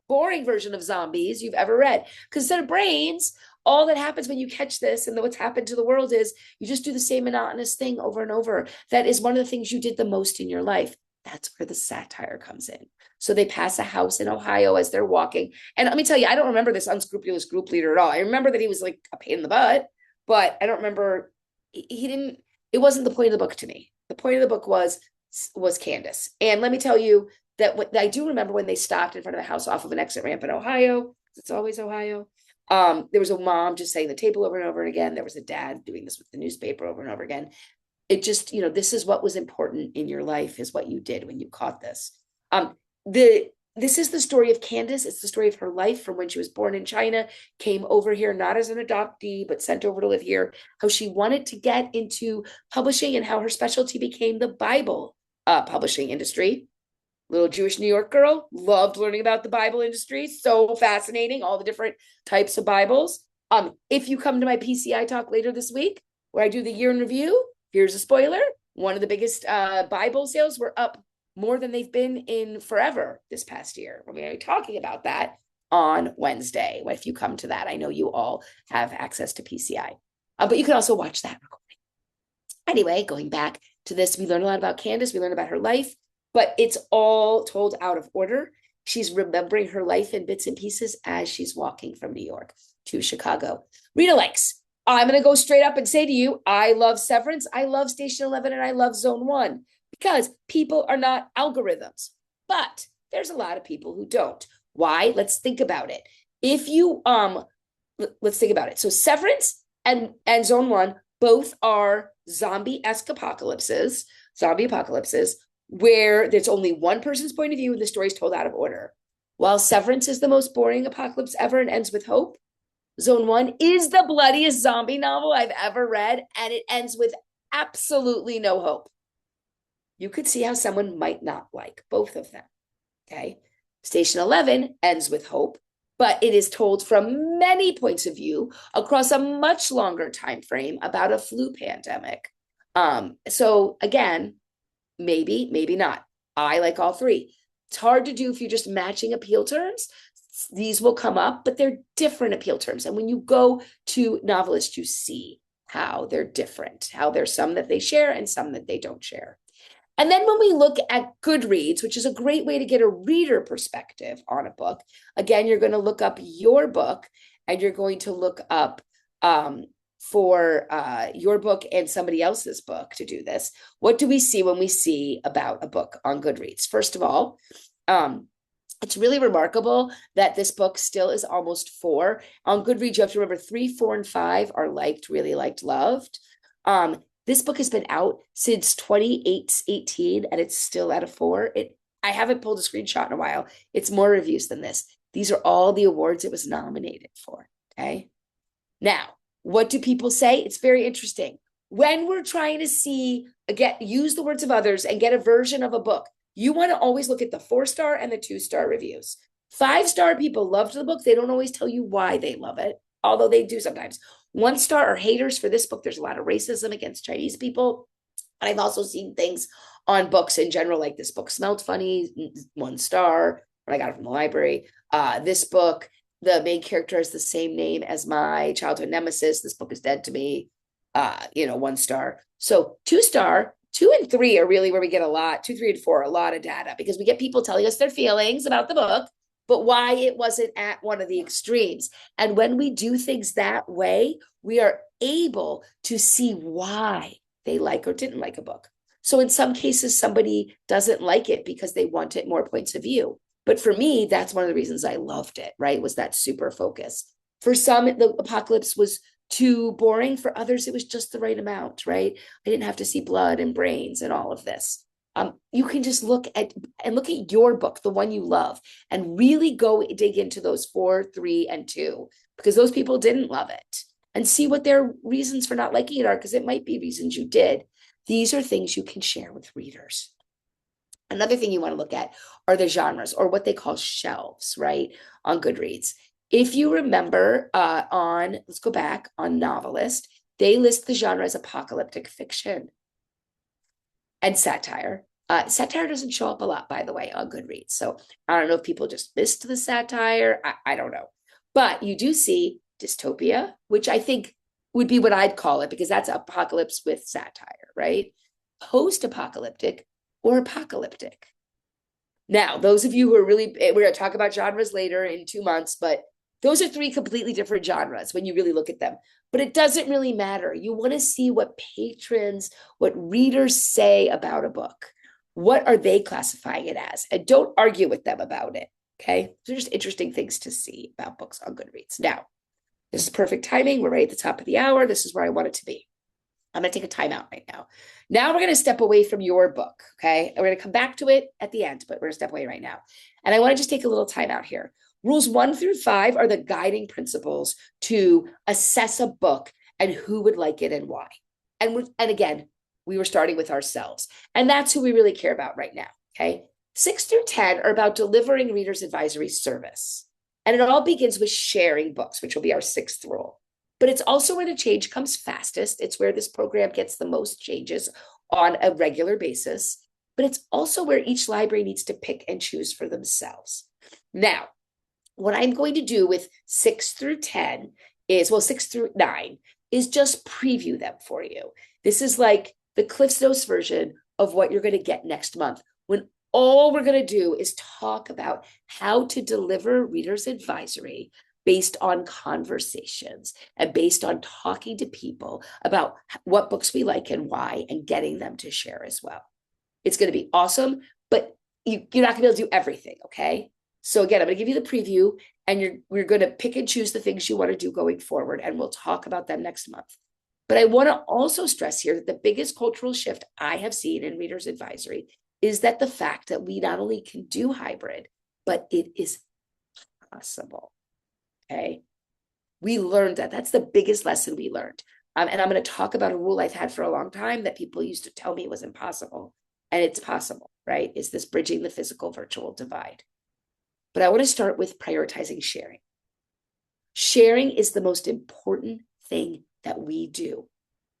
Speaker 2: boring version of zombies you've ever read. Because instead of brains, all that happens when you catch this and what's happened to the world is you just do the same monotonous thing over and over. That is one of the things you did the most in your life. That's where the satire comes in. So they pass a house in Ohio as they're walking. And let me tell you, I don't remember this unscrupulous group leader at all. I remember that he was like a pain in the butt, but I don't remember, he didn't, it wasn't the point of the book to me. The point of the book was Candace. And let me tell you that what I do remember when they stopped in front of the house off of an exit ramp in Ohio, it's always Ohio. There was a mom just saying the table over and over again. There was a dad doing this with the newspaper over and over again. It just, this is what was important in your life is what you did when you caught this. This is the story of Candace. It's the story of her life from when she was born in China, came over here, not as an adoptee, but sent over to live here, how she wanted to get into publishing and how her specialty became the Bible publishing industry. Little Jewish New York girl, loved learning about the Bible industry. So fascinating, all the different types of Bibles. If you come to my PCI talk later this week, where I do the year in review, here's a spoiler. One of the biggest Bible sales were up more than they've been in forever this past year. We're going to be talking about that on Wednesday. If you come to that, I know you all have access to PCI, but you can also watch that recording. Anyway, going back to this, we learn a lot about Candace. We learn about her life, but it's all told out of order. She's remembering her life in bits and pieces as she's walking from New York to Chicago. Rita likes. I'm going to go straight up and say to you, I love Severance, I love Station 11, and I love Zone 1 because people are not algorithms. But there's a lot of people who don't. Why? Let's think about it. If you, let's think about it. So Severance and Zone 1 both are zombie-esque zombie apocalypses, where there's only one person's point of view and the story's told out of order. While Severance is the most boring apocalypse ever and ends with hope, Zone 1 is the bloodiest zombie novel I've ever read, and it ends with absolutely no hope. You could see how someone might not like both of them, okay? Station 11 ends with hope, but it is told from many points of view across a much longer time frame about a flu pandemic. So again, maybe, maybe not. I like all 3. It's hard to do if you're just matching appeal terms. These will come up, but they're different appeal terms. And when you go to novelists, you see how they're different, how there's some that they share and some that they don't share. And then when we look at Goodreads, which is a great way to get a reader perspective on a book, again, you're going to look up your book and you're going to look up for your book and somebody else's book to do this. What do we see when we see about a book on Goodreads? First of all, it's really remarkable that this book still is almost 4. On Goodreads, you have to remember 3, 4, and 5 are liked, really liked, loved. This book has been out since 2018 and it's still at a 4. I haven't pulled a screenshot in a while. It's more reviews than this. These are all the awards it was nominated for, okay? Now, what do people say? It's very interesting. When we're trying to use the words of others and get a version of a book, you want to always look at the 4-star and the 2-star reviews. 5-star people loved the book. They don't always tell you why they love it, although they do sometimes. 1-star are haters for this book. There's a lot of racism against Chinese people. And I've also seen things on books in general, like this book smelled funny, 1 star, when I got it from the library. This book, the main character has the same name as my childhood nemesis. This book is dead to me, 1 star. So 2-star, 2 and 3 are really where we get 2, 3, and 4, a lot of data, because we get people telling us their feelings about the book, but why it wasn't at one of the extremes. And when we do things that way, we are able to see why they like or didn't like a book. So in some cases, somebody doesn't like it because they wanted more points of view. But for me, that's one of the reasons I loved it, right? Was that super focus. For some, the apocalypse was too boring. For others, it was just the right amount, right? I didn't have to see blood and brains and all of this. You can just look at your book, the one you love, and really go dig into those 4, 3, and 2, because those people didn't love it, and see what their reasons for not liking it are, because it might be reasons you did. These are things you can share with readers. Another thing you want to look at are the genres, or what they call shelves, right, on Goodreads. If you remember, let's go back, on Novelist, they list the genre as apocalyptic fiction and satire. Satire doesn't show up a lot, by the way, on Goodreads. So I don't know if people just missed the satire. I don't know. But you do see dystopia, which I think would be what I'd call it, because that's apocalypse with satire, right? Post-apocalyptic or apocalyptic. Now, those of you who are we're going to talk about genres later in 2 months, but those are 3 completely different genres when you really look at them. But it doesn't really matter. You want to see what patrons, what readers say about a book. What are they classifying it as? And don't argue with them about it, okay? They're just interesting things to see about books on Goodreads. Now, this is perfect timing. We're right at the top of the hour. This is where I want it to be. I'm going to take a timeout right now. Now we're going to step away from your book, okay? We're going to come back to it at the end, but we're going to step away right now. And I want to just take a little timeout here. Rules 1 through 5 are the guiding principles to assess a book and who would like it and why. And again, we were starting with ourselves. And that's who we really care about right now, okay? 6 through 10 are about delivering readers advisory service. And it all begins with sharing books, which will be our 6th rule. But it's also where the change comes fastest. It's where this program gets the most changes on a regular basis. But it's also where each library needs to pick and choose for themselves. Now, what I'm going to do with 6 through 10 is, 6 through 9, is just preview them for you. This is like the Cliff's Notes version of what you're going to get next month, when all we're going to do is talk about how to deliver readers advisory based on conversations and based on talking to people about what books we like and why, and getting them to share as well. It's going to be awesome, but you're not going to be able to do everything, okay? So again, I'm going to give you the preview, and we're going to pick and choose the things you want to do going forward, and we'll talk about them next month. But I want to also stress here that the biggest cultural shift I have seen in Reader's Advisory is that the fact that we not only can do hybrid, but it is possible. Okay. We learned that. That's the biggest lesson we learned. And I'm going to talk about a rule I've had for a long time that people used to tell me was impossible. And it's possible, right? Is this bridging the physical virtual divide? But I want to start with prioritizing sharing. Sharing is the most important thing that we do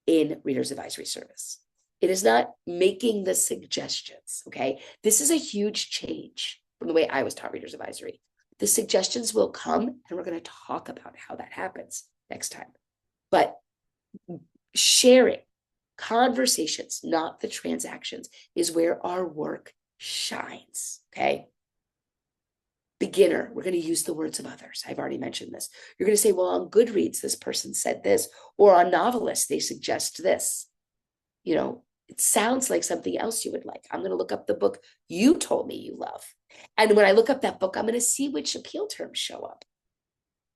Speaker 2: in Reader's Advisory Service. It is not making the suggestions, okay? This is a huge change from the way I was taught Reader's Advisory. The suggestions will come, and we're going to talk about how that happens next time. But sharing, conversations, not the transactions, is where our work shines, okay? Beginner, we're going to use the words of others. I've already mentioned this. You're going to say, well, on Goodreads, this person said this, or on Novelist, they suggest this. You know, it sounds like something else you would like. I'm going to look up the book you told me you love. And when I look up that book, I'm going to see which appeal terms show up.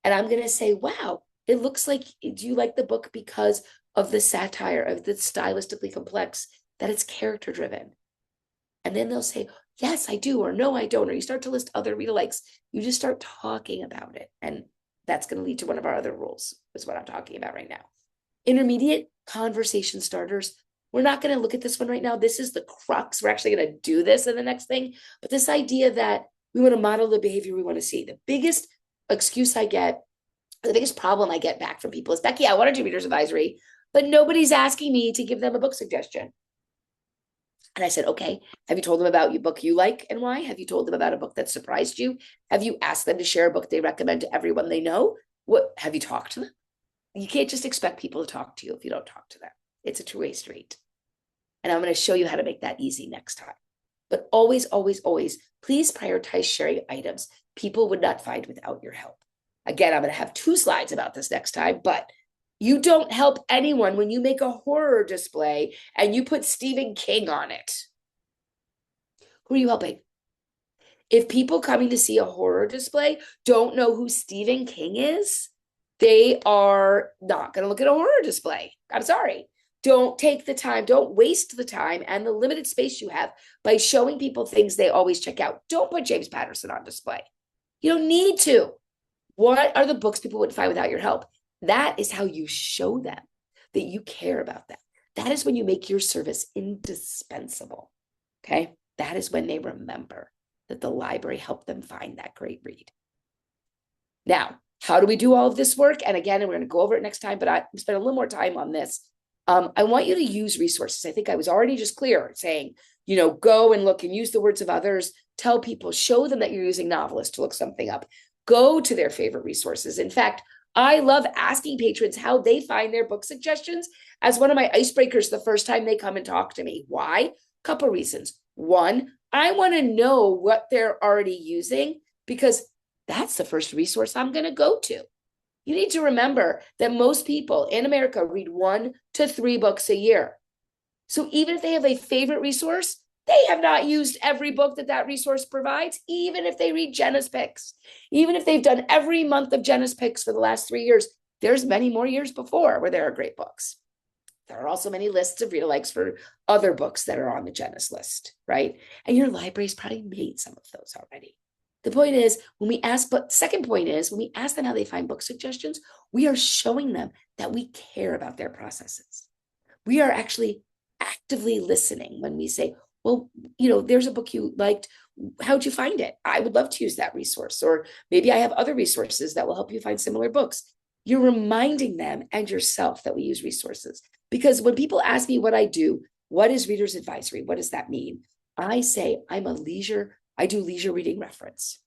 Speaker 2: And I'm going to say, wow, it looks like, do you like the book because of the satire, of the stylistically complex, that it's character driven? And then they'll say, yes, I do, or no, I don't. Or you start to list other read alikes. You just start talking about it. And that's going to lead to one of our other rules, is what I'm talking about right now. Intermediate conversation starters. We're not going to look at this one right now. This is the crux. We're actually going to do this in the next thing. But this idea that we want to model the behavior we want to see. The biggest excuse I get, the biggest problem I get back from people is, Becky, I want to do Reader's Advisory, but nobody's asking me to give them a book suggestion. And I said, okay, have you told them about your book you like and why? Have you told them about a book that surprised you? Have you asked them to share a book they recommend to everyone they know? What have you talked to them? You can't just expect people to talk to you if you don't talk to them. It's a two-way street. And I'm going to show you how to make that easy next time. But always, always, always, please prioritize sharing items people would not find without your help. Again, I'm going to have 2 slides about this next time, but you don't help anyone when you make a horror display and you put Stephen King on it. Who are you helping? If people coming to see a horror display don't know who Stephen King is, they are not going to look at a horror display. I'm sorry. Don't take the time, don't waste the time and the limited space you have by showing people things they always check out. Don't put James Patterson on display. You don't need to. What are the books people would find without your help? That is how you show them that you care about them. That is when you make your service indispensable. Okay. That is when they remember that the library helped them find that great read. Now, how do we do all of this work? And again, we're going to go over it next time, but I spent a little more time on this. I want you to use resources. I think I was already just clear saying, go and look and use the words of others, tell people, show them that you're using novelists to look something up, go to their favorite resources. In fact, I love asking patrons how they find their book suggestions as one of my icebreakers the first time they come and talk to me. Why? Couple reasons. One, I want to know what they're already using because that's the first resource I'm going to go to. You need to remember that most people in America read 1 to 3 books a year. So even if they have a favorite resource, they have not used every book that resource provides, even if they read Jenna's Picks. Even if they've done every month of Jenna's Picks for the last 3 years, there's many more years before where there are great books. There are also many lists of reader likes for other books that are on the Jenna's list, right? And your library's probably made some of those already. The point is, second point is, when we ask them how they find book suggestions, we are showing them that we care about their processes. We are actually actively listening when we say, well, there's a book you liked. How'd you find it? I would love to use that resource. Or maybe I have other resources that will help you find similar books. You're reminding them and yourself that we use resources. Because when people ask me what I do, what is reader's advisory? What does that mean? I say, I do leisure reading reference.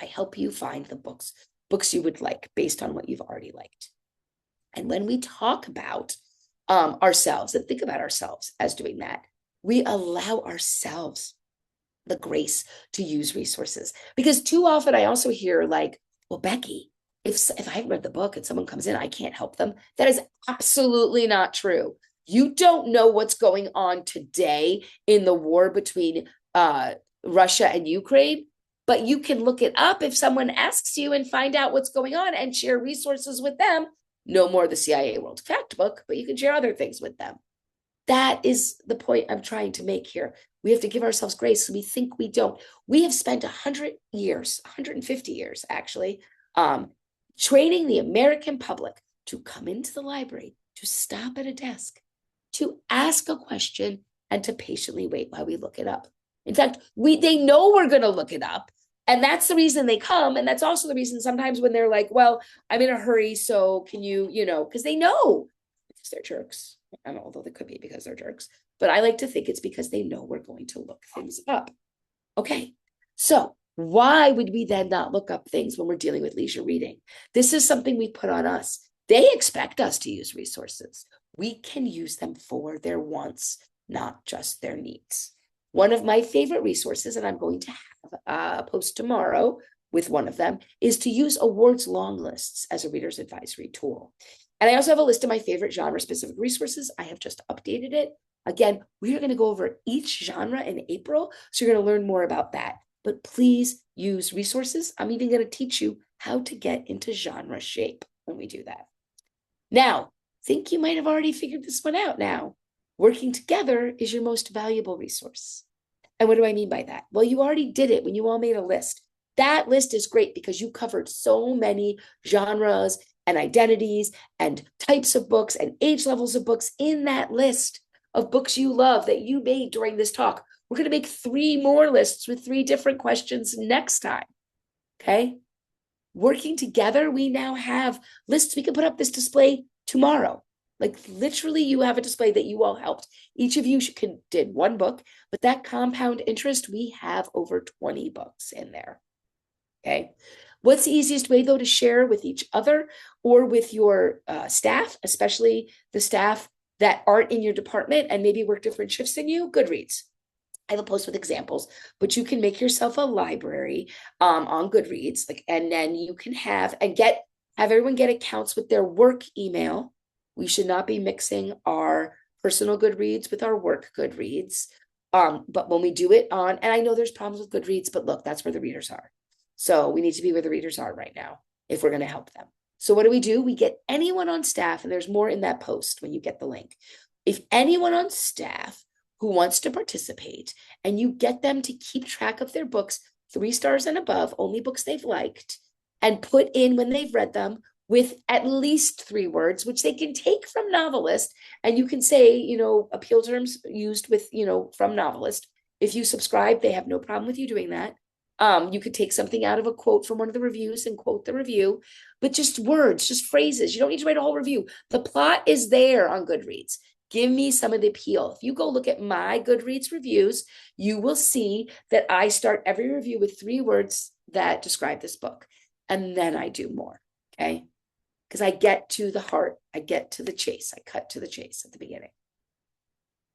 Speaker 2: I help you find the books you would like based on what you've already liked. And when we talk about ourselves and think about ourselves as doing that, we allow ourselves the grace to use resources. Because too often I also hear like, well, Becky, if I haven't read the book and someone comes in, I can't help them. That is absolutely not true. You don't know what's going on today in the war between Russia and Ukraine, but you can look it up if someone asks you and find out what's going on and share resources with them. No more the CIA World Fact Book, but you can share other things with them. That is the point I'm trying to make here. We have to give ourselves grace. So we think we don't. We have spent 100 years, 150 years actually, training the American public to come into the library, to stop at a desk, to ask a question, and to patiently wait while we look it up. In fact, they know we're going to look it up. And that's the reason they come. And that's also the reason sometimes when they're like, well, I'm in a hurry, so can you, because they know, because they're jerks. I don't know, although they could be because they're jerks. But I like to think it's because they know we're going to look things up. Okay, so why would we then not look up things when we're dealing with leisure reading? This is something we put on us. They expect us to use resources. We can use them for their wants, not just their needs. One of my favorite resources, and I'm going to have a post tomorrow with one of them, is to use awards long lists as a reader's advisory tool. And I also have a list of my favorite genre-specific resources. I have just updated it. Again, we are going to go over each genre in April, so you're going to learn more about that. But please use resources. I'm even going to teach you how to get into genre shape when we do that. Now, I think you might have already figured this one out now. Working together is your most valuable resource. And what do I mean by that? Well, you already did it when you all made a list. That list is great because you covered so many genres and identities and types of books and age levels of books in that list of books you love that you made during this talk. We're going to make 3 more lists with 3 different questions next time. Okay? Working together, we now have lists. We can put up this display tomorrow. Like literally you have a display that you all helped. Each of you did 1 book, but that compound interest, we have over 20 books in there. Okay. What's the easiest way though to share with each other or with your staff, especially the staff that aren't in your department and maybe work different shifts than you? Goodreads. I have a post with examples, but you can make yourself a library on Goodreads, and then you can have everyone get accounts with their work email. We should not be mixing our personal Goodreads with our work Goodreads. But when we do it and I know there's problems with Goodreads, but look, that's where the readers are. So we need to be where the readers are right now if we're going to help them. So what do? We get anyone on staff, and there's more in that post when you get the link. If anyone on staff who wants to participate, and you get them to keep track of their books, 3 stars and above, only books they've liked, and put in when they've read them with at least 3 words, which they can take from novelist. And you can say, appeal terms used with, from novelist. If you subscribe, they have no problem with you doing that. You could take something out of a quote from one of the reviews and quote the review, but just words, just phrases. You don't need to write a whole review. The plot is there on Goodreads. Give me some of the appeal. If you go look at my Goodreads reviews, you will see that I start every review with 3 words that describe this book. And then I do more, okay? Because I get to the heart. I get to the chase. I cut to the chase at the beginning.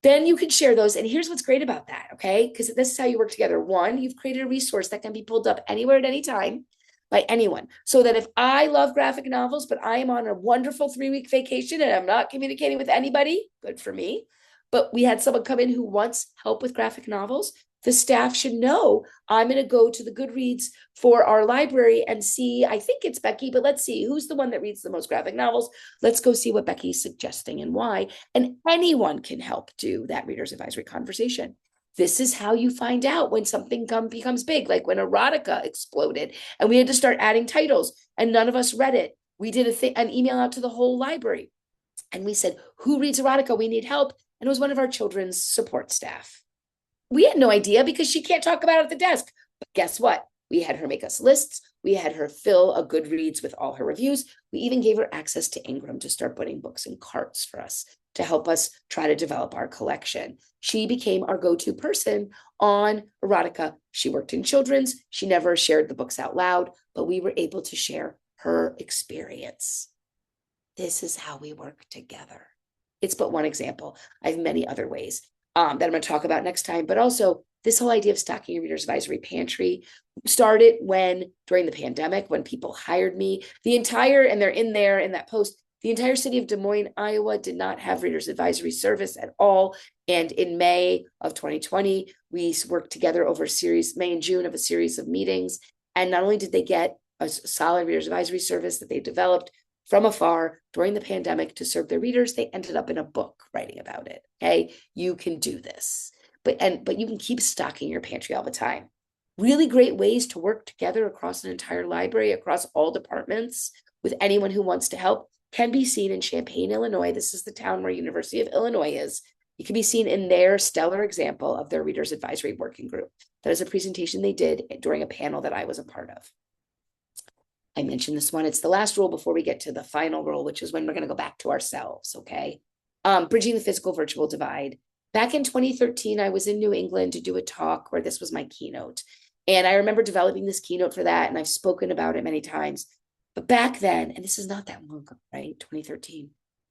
Speaker 2: Then you can share those. And here's what's great about that, okay? Because this is how you work together. 1, you've created a resource that can be pulled up anywhere at any time by anyone. So that if I love graphic novels, but I am on a wonderful 3-week vacation and I'm not communicating with anybody, good for me. But we had someone come in who wants help with graphic novels. The staff should know I'm going to go to the Goodreads for our library and see, I think it's Becky, but let's see who's the one that reads the most graphic novels. Let's go see what Becky's suggesting and why. And anyone can help do that reader's advisory conversation. This is how you find out when something becomes big, like when erotica exploded and we had to start adding titles and none of us read it. We did an email out to the whole library and we said, who reads erotica? We need help. And it was one of our children's support staff. We had no idea because she can't talk about it at the desk. But guess what? We had her make us lists. We had her fill a Goodreads with all her reviews. We even gave her access to Ingram to start putting books in carts for us to help us try to develop our collection. She became our go-to person on erotica. She worked in children's. She never shared the books out loud, but we were able to share her experience. This is how we work together. It's but one example. I have many other ways that I'm going to talk about next time, but also this whole idea of stocking your reader's advisory pantry started during the pandemic, when people hired me. And they're in there in that post, the entire city of Des Moines, Iowa did not have reader's advisory service at all. And in May of 2020, we worked together over May and June of a series of meetings. And not only did they get a solid reader's advisory service that they developed from afar during the pandemic to serve their readers, they ended up in a book writing about it. Okay, you can do this, but you can keep stocking your pantry all the time. Really great ways to work together across an entire library, across all departments, with anyone who wants to help, can be seen in Champaign, Illinois. This is the town where University of Illinois is. It can be seen in their stellar example of their Reader's Advisory Working Group. That is a presentation they did during a panel that I was a part of. I mentioned this one. It's the last rule before we get to the final rule, which is when we're going to go back to ourselves, okay? Bridging the physical virtual divide. Back in 2013, I was in New England to do a talk where this was my keynote. And I remember developing this keynote for that, and I've spoken about it many times. But back then, and this is not that long ago, right? 2013,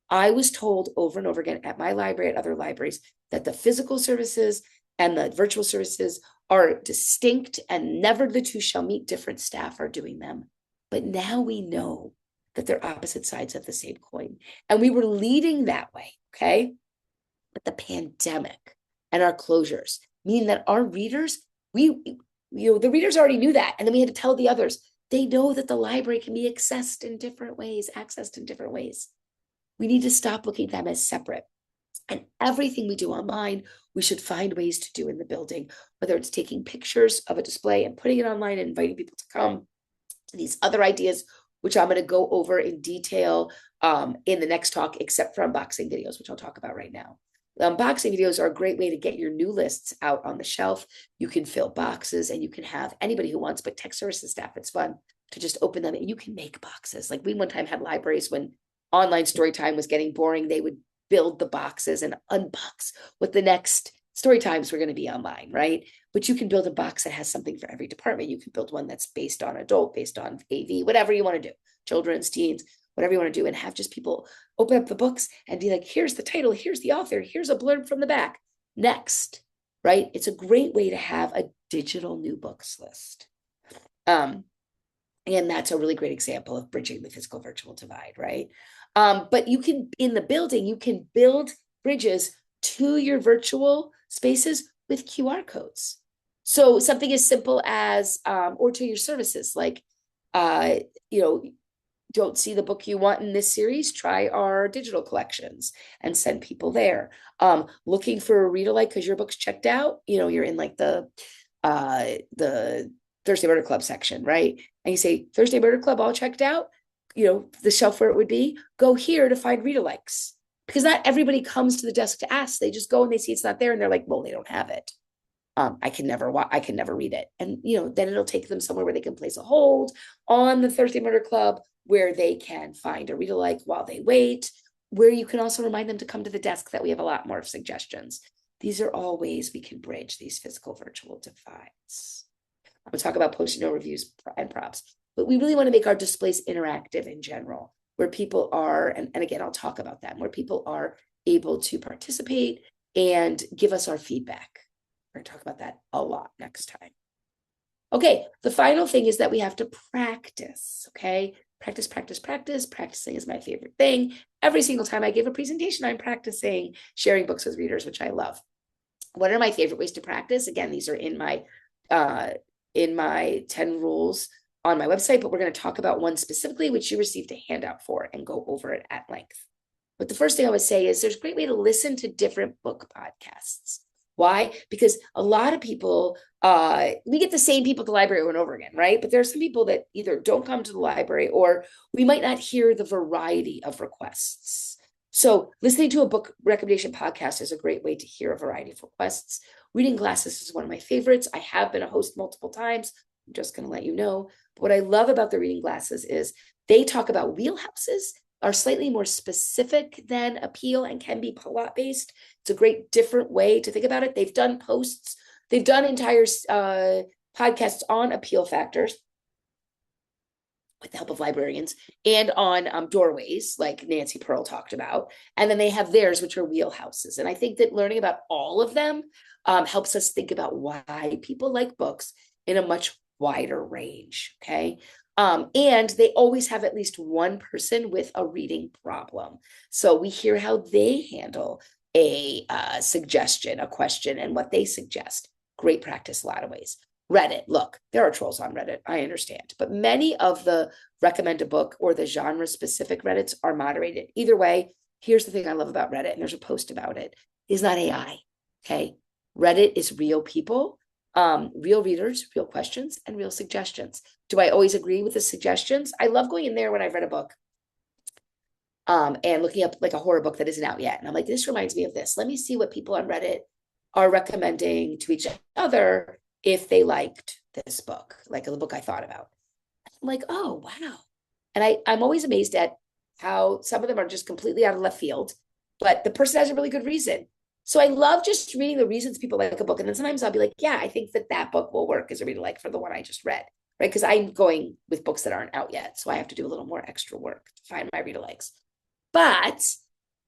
Speaker 2: I was told over and over again at my library, at other libraries, that the physical services and the virtual services are distinct and never the two shall meet. Different staff are doing them. But now we know that they're opposite sides of the same coin. And we were leading that way, okay? But the pandemic and our closures mean that our readers, the readers already knew that. And then we had to tell the others, they know that the library can be accessed in different ways. We need to stop looking at them as separate. And everything we do online, we should find ways to do in the building, whether it's taking pictures of a display and putting it online and inviting people to come. These other ideas, which I'm going to go over in detail in the next talk, except for unboxing videos, which I'll talk about right now. The unboxing videos are a great way to get your new lists out on the shelf. You can fill boxes and you can have anybody who wants, but tech services staff, it's fun to just open them and you can make boxes. Like we one time had libraries when online story time was getting boring, they would build the boxes and unbox what the next story times were going to be online, right? But you can build a box that has something for every department. You can build one that's based on adult, based on AV, whatever you want to do, children's, teens, whatever you want to do, and have just people open up the books and be like, here's the title, here's the author, here's a blurb from the back. Next, right? It's a great way to have a digital new books list. And that's a really great example of bridging the physical virtual divide, right? But you can, in the building, you can build bridges to your virtual spaces with QR codes. So something as simple as, or to your services, like, don't see the book you want in this series, try our digital collections and send people there. Looking for a read-alike because your book's checked out, you're in like the Thursday Murder Club section, right? And you say, Thursday Murder Club all checked out, the shelf where it would be, go here to find read-alikes. Because not everybody comes to the desk to ask. They just go and they see it's not there and they're like, well, they don't have it. I can never read it. And, then it'll take them somewhere where they can place a hold on the Thursday Murder Club, where they can find a read-alike while they wait, where you can also remind them to come to the desk that we have a lot more suggestions. These are all ways we can bridge these physical virtual divides. I'm going to talk about post-it note reviews and props, but we really want to make our displays interactive in general, where people are, and again, I'll talk about that, where people are able to participate and give us our feedback. We're going to talk about that a lot next time. Okay, the final thing is that we have to practice, okay? Practice, practice, practice. Practicing is my favorite thing. Every single time I give a presentation, I'm practicing sharing books with readers, which I love. What are my favorite ways to practice? Again, these are in my 10 rules on my website, but we're going to talk about one specifically, which you received a handout for and go over it at length. But the first thing I would say is there's a great way to listen to different book podcasts. Why? Because a lot of people, we get the same people at the library over and over again, right? But there are some people that either don't come to the library or we might not hear the variety of requests. So listening to a book recommendation podcast is a great way to hear a variety of requests. Reading Glasses is one of my favorites. I have been a host multiple times. I'm just going to let you know. But what I love about the Reading Glasses is they talk about wheelhouses, are slightly more specific than appeal and can be plot-based. It's a great different way to think about it. They've done posts. They've done entire podcasts on appeal factors with the help of librarians and on doorways like Nancy Pearl talked about. And then they have theirs, which are wheelhouses. And I think that learning about all of them helps us think about why people like books in a much wider range, okay? And they always have at least one person with a reading problem. So we hear how they handle a suggestion, a question, and what they suggest. Great practice, a lot of ways. Reddit, look, there are trolls on Reddit, I understand. But many of the recommend a book or the genre-specific Reddits are moderated. Either way, here's the thing I love about Reddit, and there's a post about it, is not AI, okay? Reddit is real people, real readers, real questions, and real suggestions. Do I always agree with the suggestions? I love going in there when I've read a book and looking up like a horror book that isn't out yet. And I'm like, this reminds me of this. Let me see what people on Reddit are recommending to each other if they liked this book, like the book I thought about. I'm like, oh, wow. And I'm always amazed at how some of them are just completely out of left field, but the person has a really good reason. So I love just reading the reasons people like a book. And then sometimes I'll be like, yeah, I think that book will work as a read alike for the one I just read, right? Because I'm going with books that aren't out yet. So I have to do a little more extra work to find my read alikes. But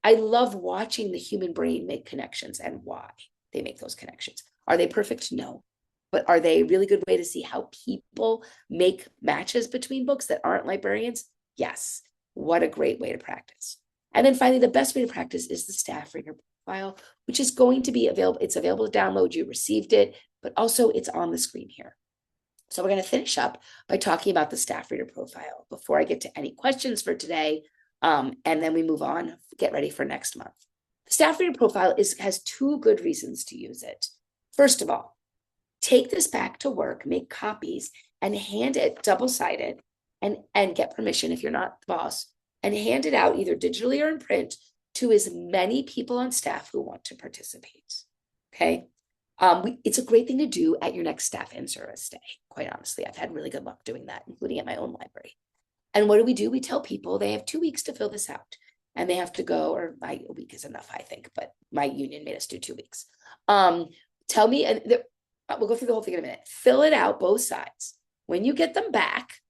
Speaker 2: I love watching the human brain make connections and why they make those connections. Are they perfect? No. But are they a really good way to see how people make matches between books that aren't librarians? Yes. What a great way to practice. And then finally, the best way to practice is the staff reader profile, which is going to be available. It's available to download. You received it, but also it's on the screen here. So we're going to finish up by talking about the staff reader profile before I get to any questions for today. And then we move on, get ready for next month. The staff reader profile has two good reasons to use it. First of all, take this back to work, make copies, and hand it double-sided and get permission if you're not the boss, and hand it out either digitally or in print to as many people on staff who want to participate, okay? It's a great thing to do at your next staff in-service day, quite honestly. I've had really good luck doing that, including at my own library. And what do? We tell people they have 2 weeks to fill this out. And they have to go, or a week is enough, I think, but my union made us do 2 weeks. Tell me, and we'll go through the whole thing in a minute. Fill it out, both sides. When you get them back,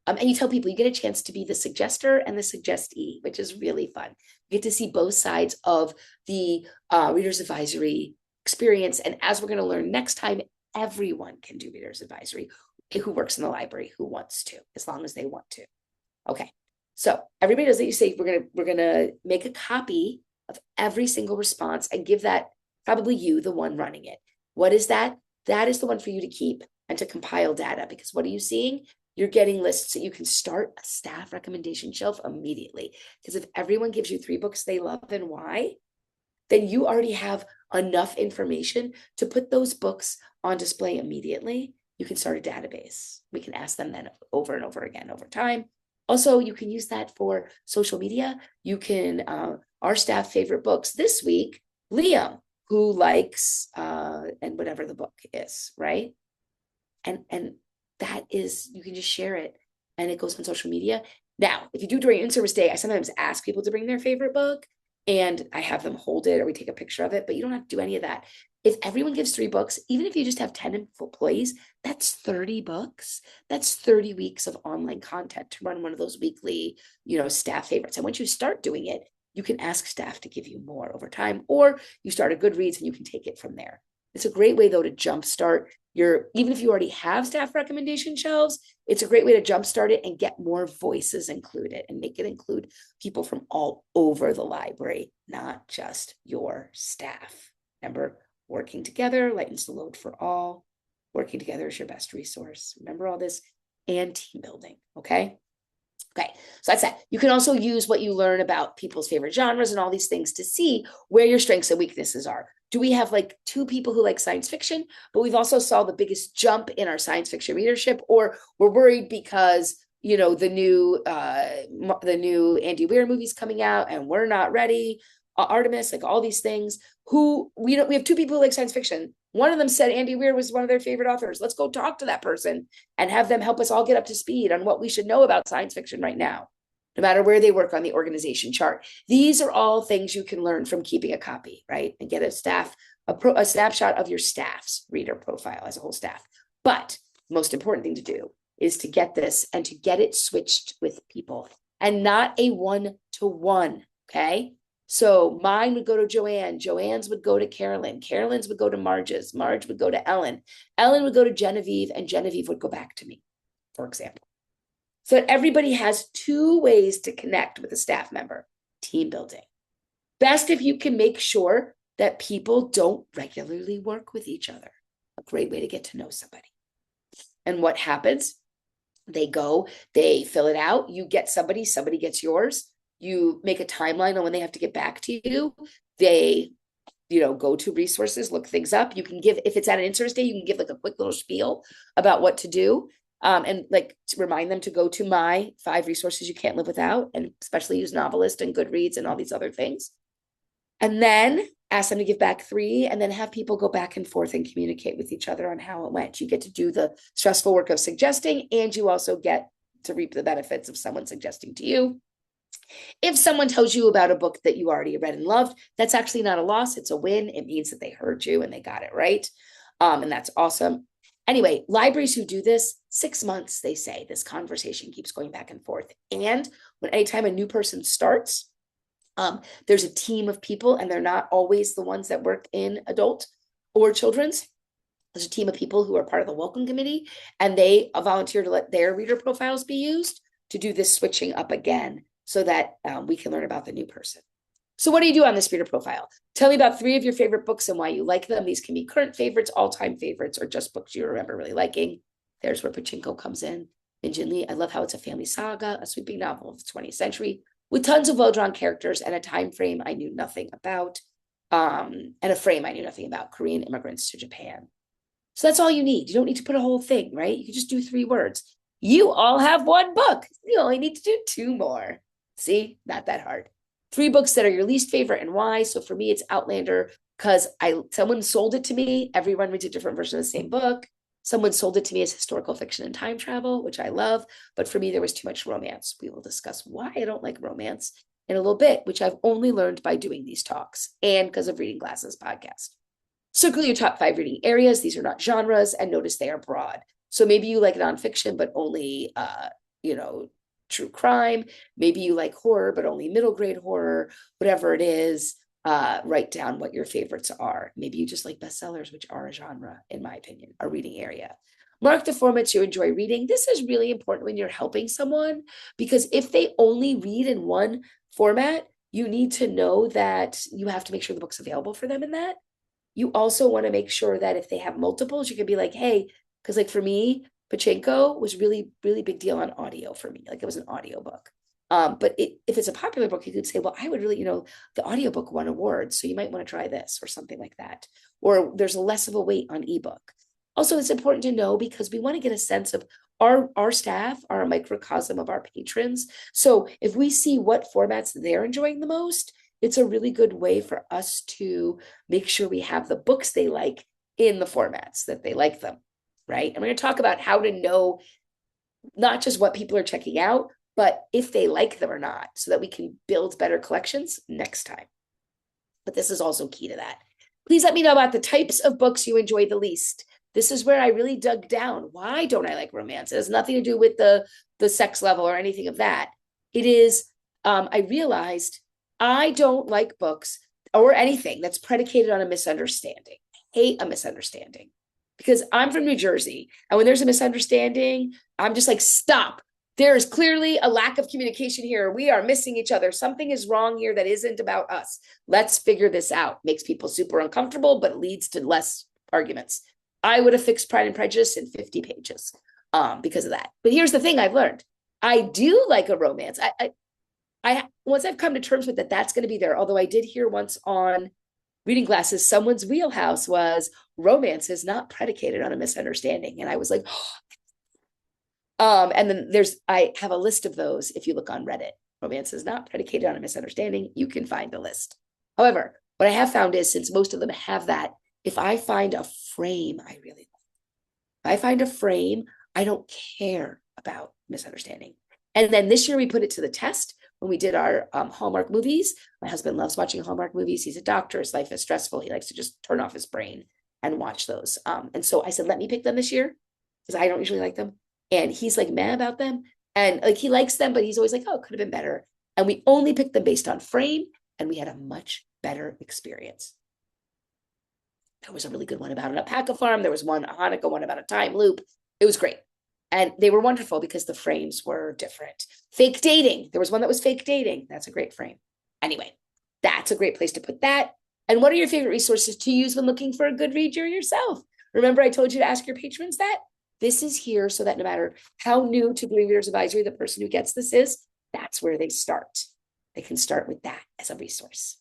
Speaker 2: and you tell people you get a chance to be the suggester and the suggestee, which is really fun. You get to see both sides of the Reader's Advisory experience. And as we're going to learn next time, everyone can do Reader's Advisory who works in the library, who wants to, as long as they want to. Okay, so everybody does that. You say we're gonna make a copy of every single response and give that, probably you, the one running it. What is that? That is the one for you to keep and to compile data, because what are you seeing? you're getting lists that you can start a staff recommendation shelf immediately. Because if everyone gives you 3 books they love and why, then you already have enough information to put those books on display immediately. You can start a database. We can ask them then over and over again over time. Also, you can use that for social media. You can, our staff favorite books this week, Liam, who likes, and whatever the book is, right? And that is, you can just share it and it goes on social media. Now, if you do during in-service day, I sometimes ask people to bring their favorite book and I have them hold it or we take a picture of it, but you don't have to do any of that. If everyone gives 3 books, even if you just have 10 employees, that's 30 books. That's 30 weeks of online content to run one of those weekly, staff favorites. And once you start doing it, you can ask staff to give you more over time, or you start a Goodreads and you can take it from there. It's a great way though to jumpstart even if you already have staff recommendation shelves, it's a great way to jumpstart it and get more voices included and make it include people from all over the library, not just your staff. Remember, working together lightens the load for all. Working together is your best resource. Remember all this, and team building, okay? Okay, so that's that. You can also use what you learn about people's favorite genres and all these things to see where your strengths and weaknesses are. Do we have like 2 people who like science fiction, but we've also saw the biggest jump in our science fiction readership, or we're worried because the new Andy Weir movie's coming out and we're not ready. Artemis, like all these things. We have 2 people who like science fiction. One of them said Andy Weir was one of their favorite authors. Let's go talk to that person and have them help us all get up to speed on what we should know about science fiction right now, no matter where they work on the organization chart. These are all things you can learn from keeping a copy, right? And get a snapshot of your staff's reader profile as a whole staff. But the most important thing to do is to get this and to get it switched with people and not a 1-to-1, okay? So mine would go to Joanne, Joanne's would go to Carolyn, Carolyn's would go to Marge's, Marge would go to Ellen, Ellen would go to Genevieve, and Genevieve would go back to me, for example. So that everybody has 2 ways to connect with a staff member. Team building. Best if you can make sure that people don't regularly work with each other. A great way to get to know somebody. And what happens? They go, they fill it out, you get somebody gets yours. You make a timeline on when they have to get back to you. They, go to resources, look things up. You can give, if it's at an in-service day, you can give like a quick little spiel about what to do. And like to remind them to go to my 5 resources you can't live without, and especially use Novelist and Goodreads and all these other things. And then ask them to give back 3, and then have people go back and forth and communicate with each other on how it went. You get to do the stressful work of suggesting, and you also get to reap the benefits of someone suggesting to you. If someone tells you about a book that you already read and loved, that's actually not a loss. It's a win. It means that they heard you and they got it right. And that's awesome. Anyway, libraries who do this, 6 months, they say, this conversation keeps going back and forth. And anytime a new person starts, there's a team of people, and they're not always the ones that work in adult or children's. There's a team of people who are part of the welcome committee, and they volunteer to let their reader profiles be used to do this switching up again, so that we can learn about the new person. So what do you do on this reader profile? Tell me about 3 of your favorite books and why you like them. These can be current favorites, all-time favorites, or just books you remember really liking. There's where Pachinko comes in. Minjin Lee, I love how it's a family saga, a sweeping novel of the 20th century, with tons of well-drawn characters and a time frame I knew nothing about, and a frame I knew nothing about, Korean immigrants to Japan. So that's all you need. You don't need to put a whole thing, right? You can just do 3 words. You all have 1 book. You only need to do 2 more. See, not that hard. 3 books that are your least favorite and why. So for me, it's Outlander because someone sold it to me. Everyone reads a different version of the same book. Someone sold it to me as historical fiction and time travel, which I love. But for me, there was too much romance. We will discuss why I don't like romance in a little bit, which I've only learned by doing these talks and because of Reading Glasses podcast. Circle your top 5 reading areas. These are not genres, and notice they are broad. So maybe you like nonfiction, but only, true crime. Maybe you like horror, but only middle grade horror, whatever it is. Write down what your favorites are. Maybe you just like bestsellers, which are a genre, in my opinion, a reading area. Mark the formats you enjoy reading. This is really important when you're helping someone, because if they only read in one format, you need to know that you have to make sure the book's available for them in that. You also want to make sure that if they have multiples, you can be like, hey, because like for me, Pachinko was really, really big deal on audio for me. Like it was an audiobook. But if it's a popular book, you could say, well, I would really, the audiobook won awards, so you might want to try this or something like that. Or there's less of a weight on ebook. Also, it's important to know because we want to get a sense of our staff are a microcosm of our patrons. So if we see what formats they're enjoying the most, it's a really good way for us to make sure we have the books they like in the formats that they like them, right? And we're going to talk about how to know not just what people are checking out, but if they like them or not, so that we can build better collections next time. But this is also key to that. Please let me know about the types of books you enjoy the least. This is where I really dug down. Why don't I like romance? It has nothing to do with the sex level or anything of that. It is, I realized I don't like books or anything that's predicated on a misunderstanding. I hate a misunderstanding because I'm from New Jersey. And when there's a misunderstanding, I'm just like, stop. There is clearly a lack of communication here. We are missing each other. Something is wrong here that isn't about us. Let's figure this out. Makes people super uncomfortable, but leads to less arguments. I would have fixed Pride and Prejudice in 50 pages because of that. But here's the thing I've learned. I do like a romance. I once I've come to terms with that, that's going to be there. Although I did hear once on reading glasses, someone's wheelhouse was romance is not predicated on a misunderstanding. And I was like, and then I have a list of those. If you look on Reddit, romance is not predicated on a misunderstanding. You can find the list. However, what I have found is since most of them have that, if I find a frame I really like, if I find a frame, I don't care about misunderstanding. And then this year we put it to the test when we did our Hallmark movies. My husband loves watching Hallmark movies. He's a doctor. His life is stressful. He likes to just turn off his brain and watch those. And so I said, let me pick them this year because I don't usually like them. And he's like mad about them. And like he likes them, but he's always like, oh, it could have been better. And we only picked them based on frame. And we had a much better experience. There was a really good one about an alpaca farm. There was one, a Hanukkah one about a time loop. It was great. And they were wonderful because the frames were different. Fake dating. There was one that was fake dating. That's a great frame. Anyway, that's a great place to put that. And what are your favorite resources to use when looking for a good read yourself? Remember I told you to ask your patrons that? This is here so that no matter how new to Doing Reader's Advisory the person who gets this is, that's where they start. They can start with that as a resource.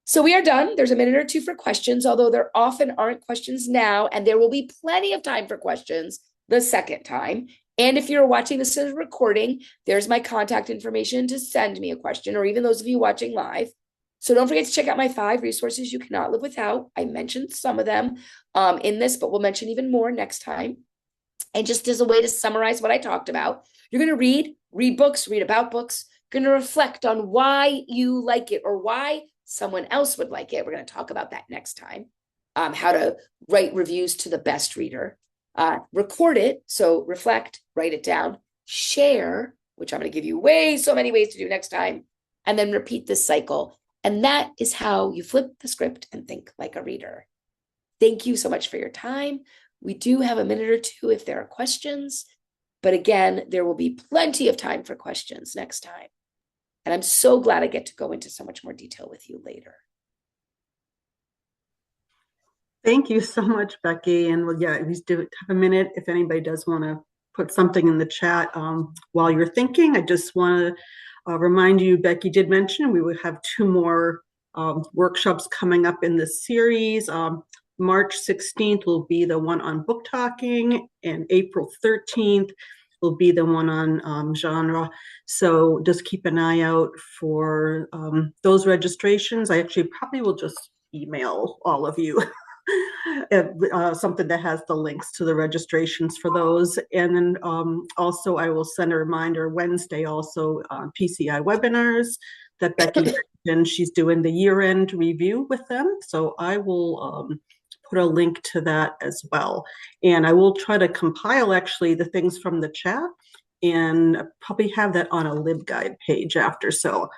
Speaker 2: So we are done. There's a minute or two for questions, although there often aren't questions now, and there will be plenty of time for questions the second time. And if you're watching this as a recording, there's my contact information to send me a question, or even those of you watching live. So don't forget to check out my 5 resources you cannot live without. I mentioned some of them in this, but we'll mention even more next time. And just as a way to summarize what I talked about, you're going to read books, read about books, you're going to reflect on why you like it or why someone else would like it. We're going to talk about that next time. How to write reviews to the best reader. Record it. So reflect, write it down, share, which I'm going to give you so many ways to do next time, and then repeat this cycle. And that is how you flip the script and think like a reader. Thank you so much for your time. We do have a minute or two if there are questions, but again, there will be plenty of time for questions next time. And I'm so glad I get to go into so much more detail with you later.
Speaker 1: Thank you so much, Becky. And well, yeah, we do have a minute if anybody does want to put something in the chat while you're thinking. I just want to remind you, Becky did mention we would have 2 more workshops coming up in this series. March 16th will be the one on book talking, and April 13th will be the one on genre. So just keep an eye out for those registrations. I actually probably will just email all of you something that has the links to the registrations for those. And then also I will send a reminder Wednesday also PCI webinars that Becky mentioned. She's doing the year-end review with them. So I will put a link to that as well. And I will try to compile actually the things from the chat and probably have that on a LibGuide page after. So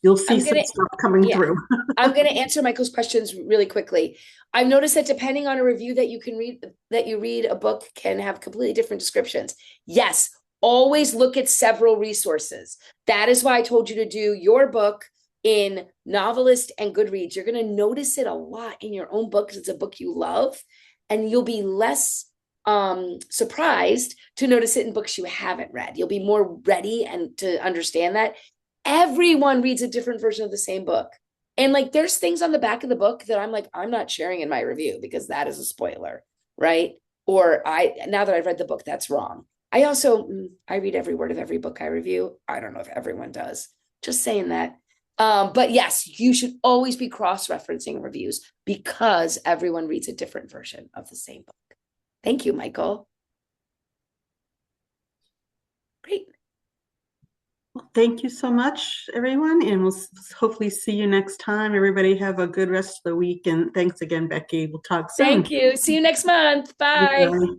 Speaker 1: you'll see some stuff coming through.
Speaker 2: I'm going to answer Michael's questions really quickly. I've noticed that depending on a review that you can read, that you read, a book can have completely different descriptions. Yes, always look at several resources. That is why I told you to do your book in Novelist and Goodreads. You're going to notice it a lot in your own book because it's a book you love, and you'll be less surprised to notice it in books you haven't read. You'll be more ready and to understand that everyone reads a different version of the same book. And like there's things on the back of the book that I'm like, I'm not sharing in my review because that is a spoiler, right? Or now that I've read the book, that's wrong. I read every word of every book I review. I don't know if everyone does. Just saying that. But yes, you should always be cross-referencing reviews because everyone reads a different version of the same book. Thank you, Michael. Great.
Speaker 1: Well, thank you so much, everyone, and we'll hopefully see you next time. Everybody have a good rest of the week, and thanks again, Becky. We'll talk soon.
Speaker 2: Thank you. See you next month. Bye.
Speaker 1: Bye.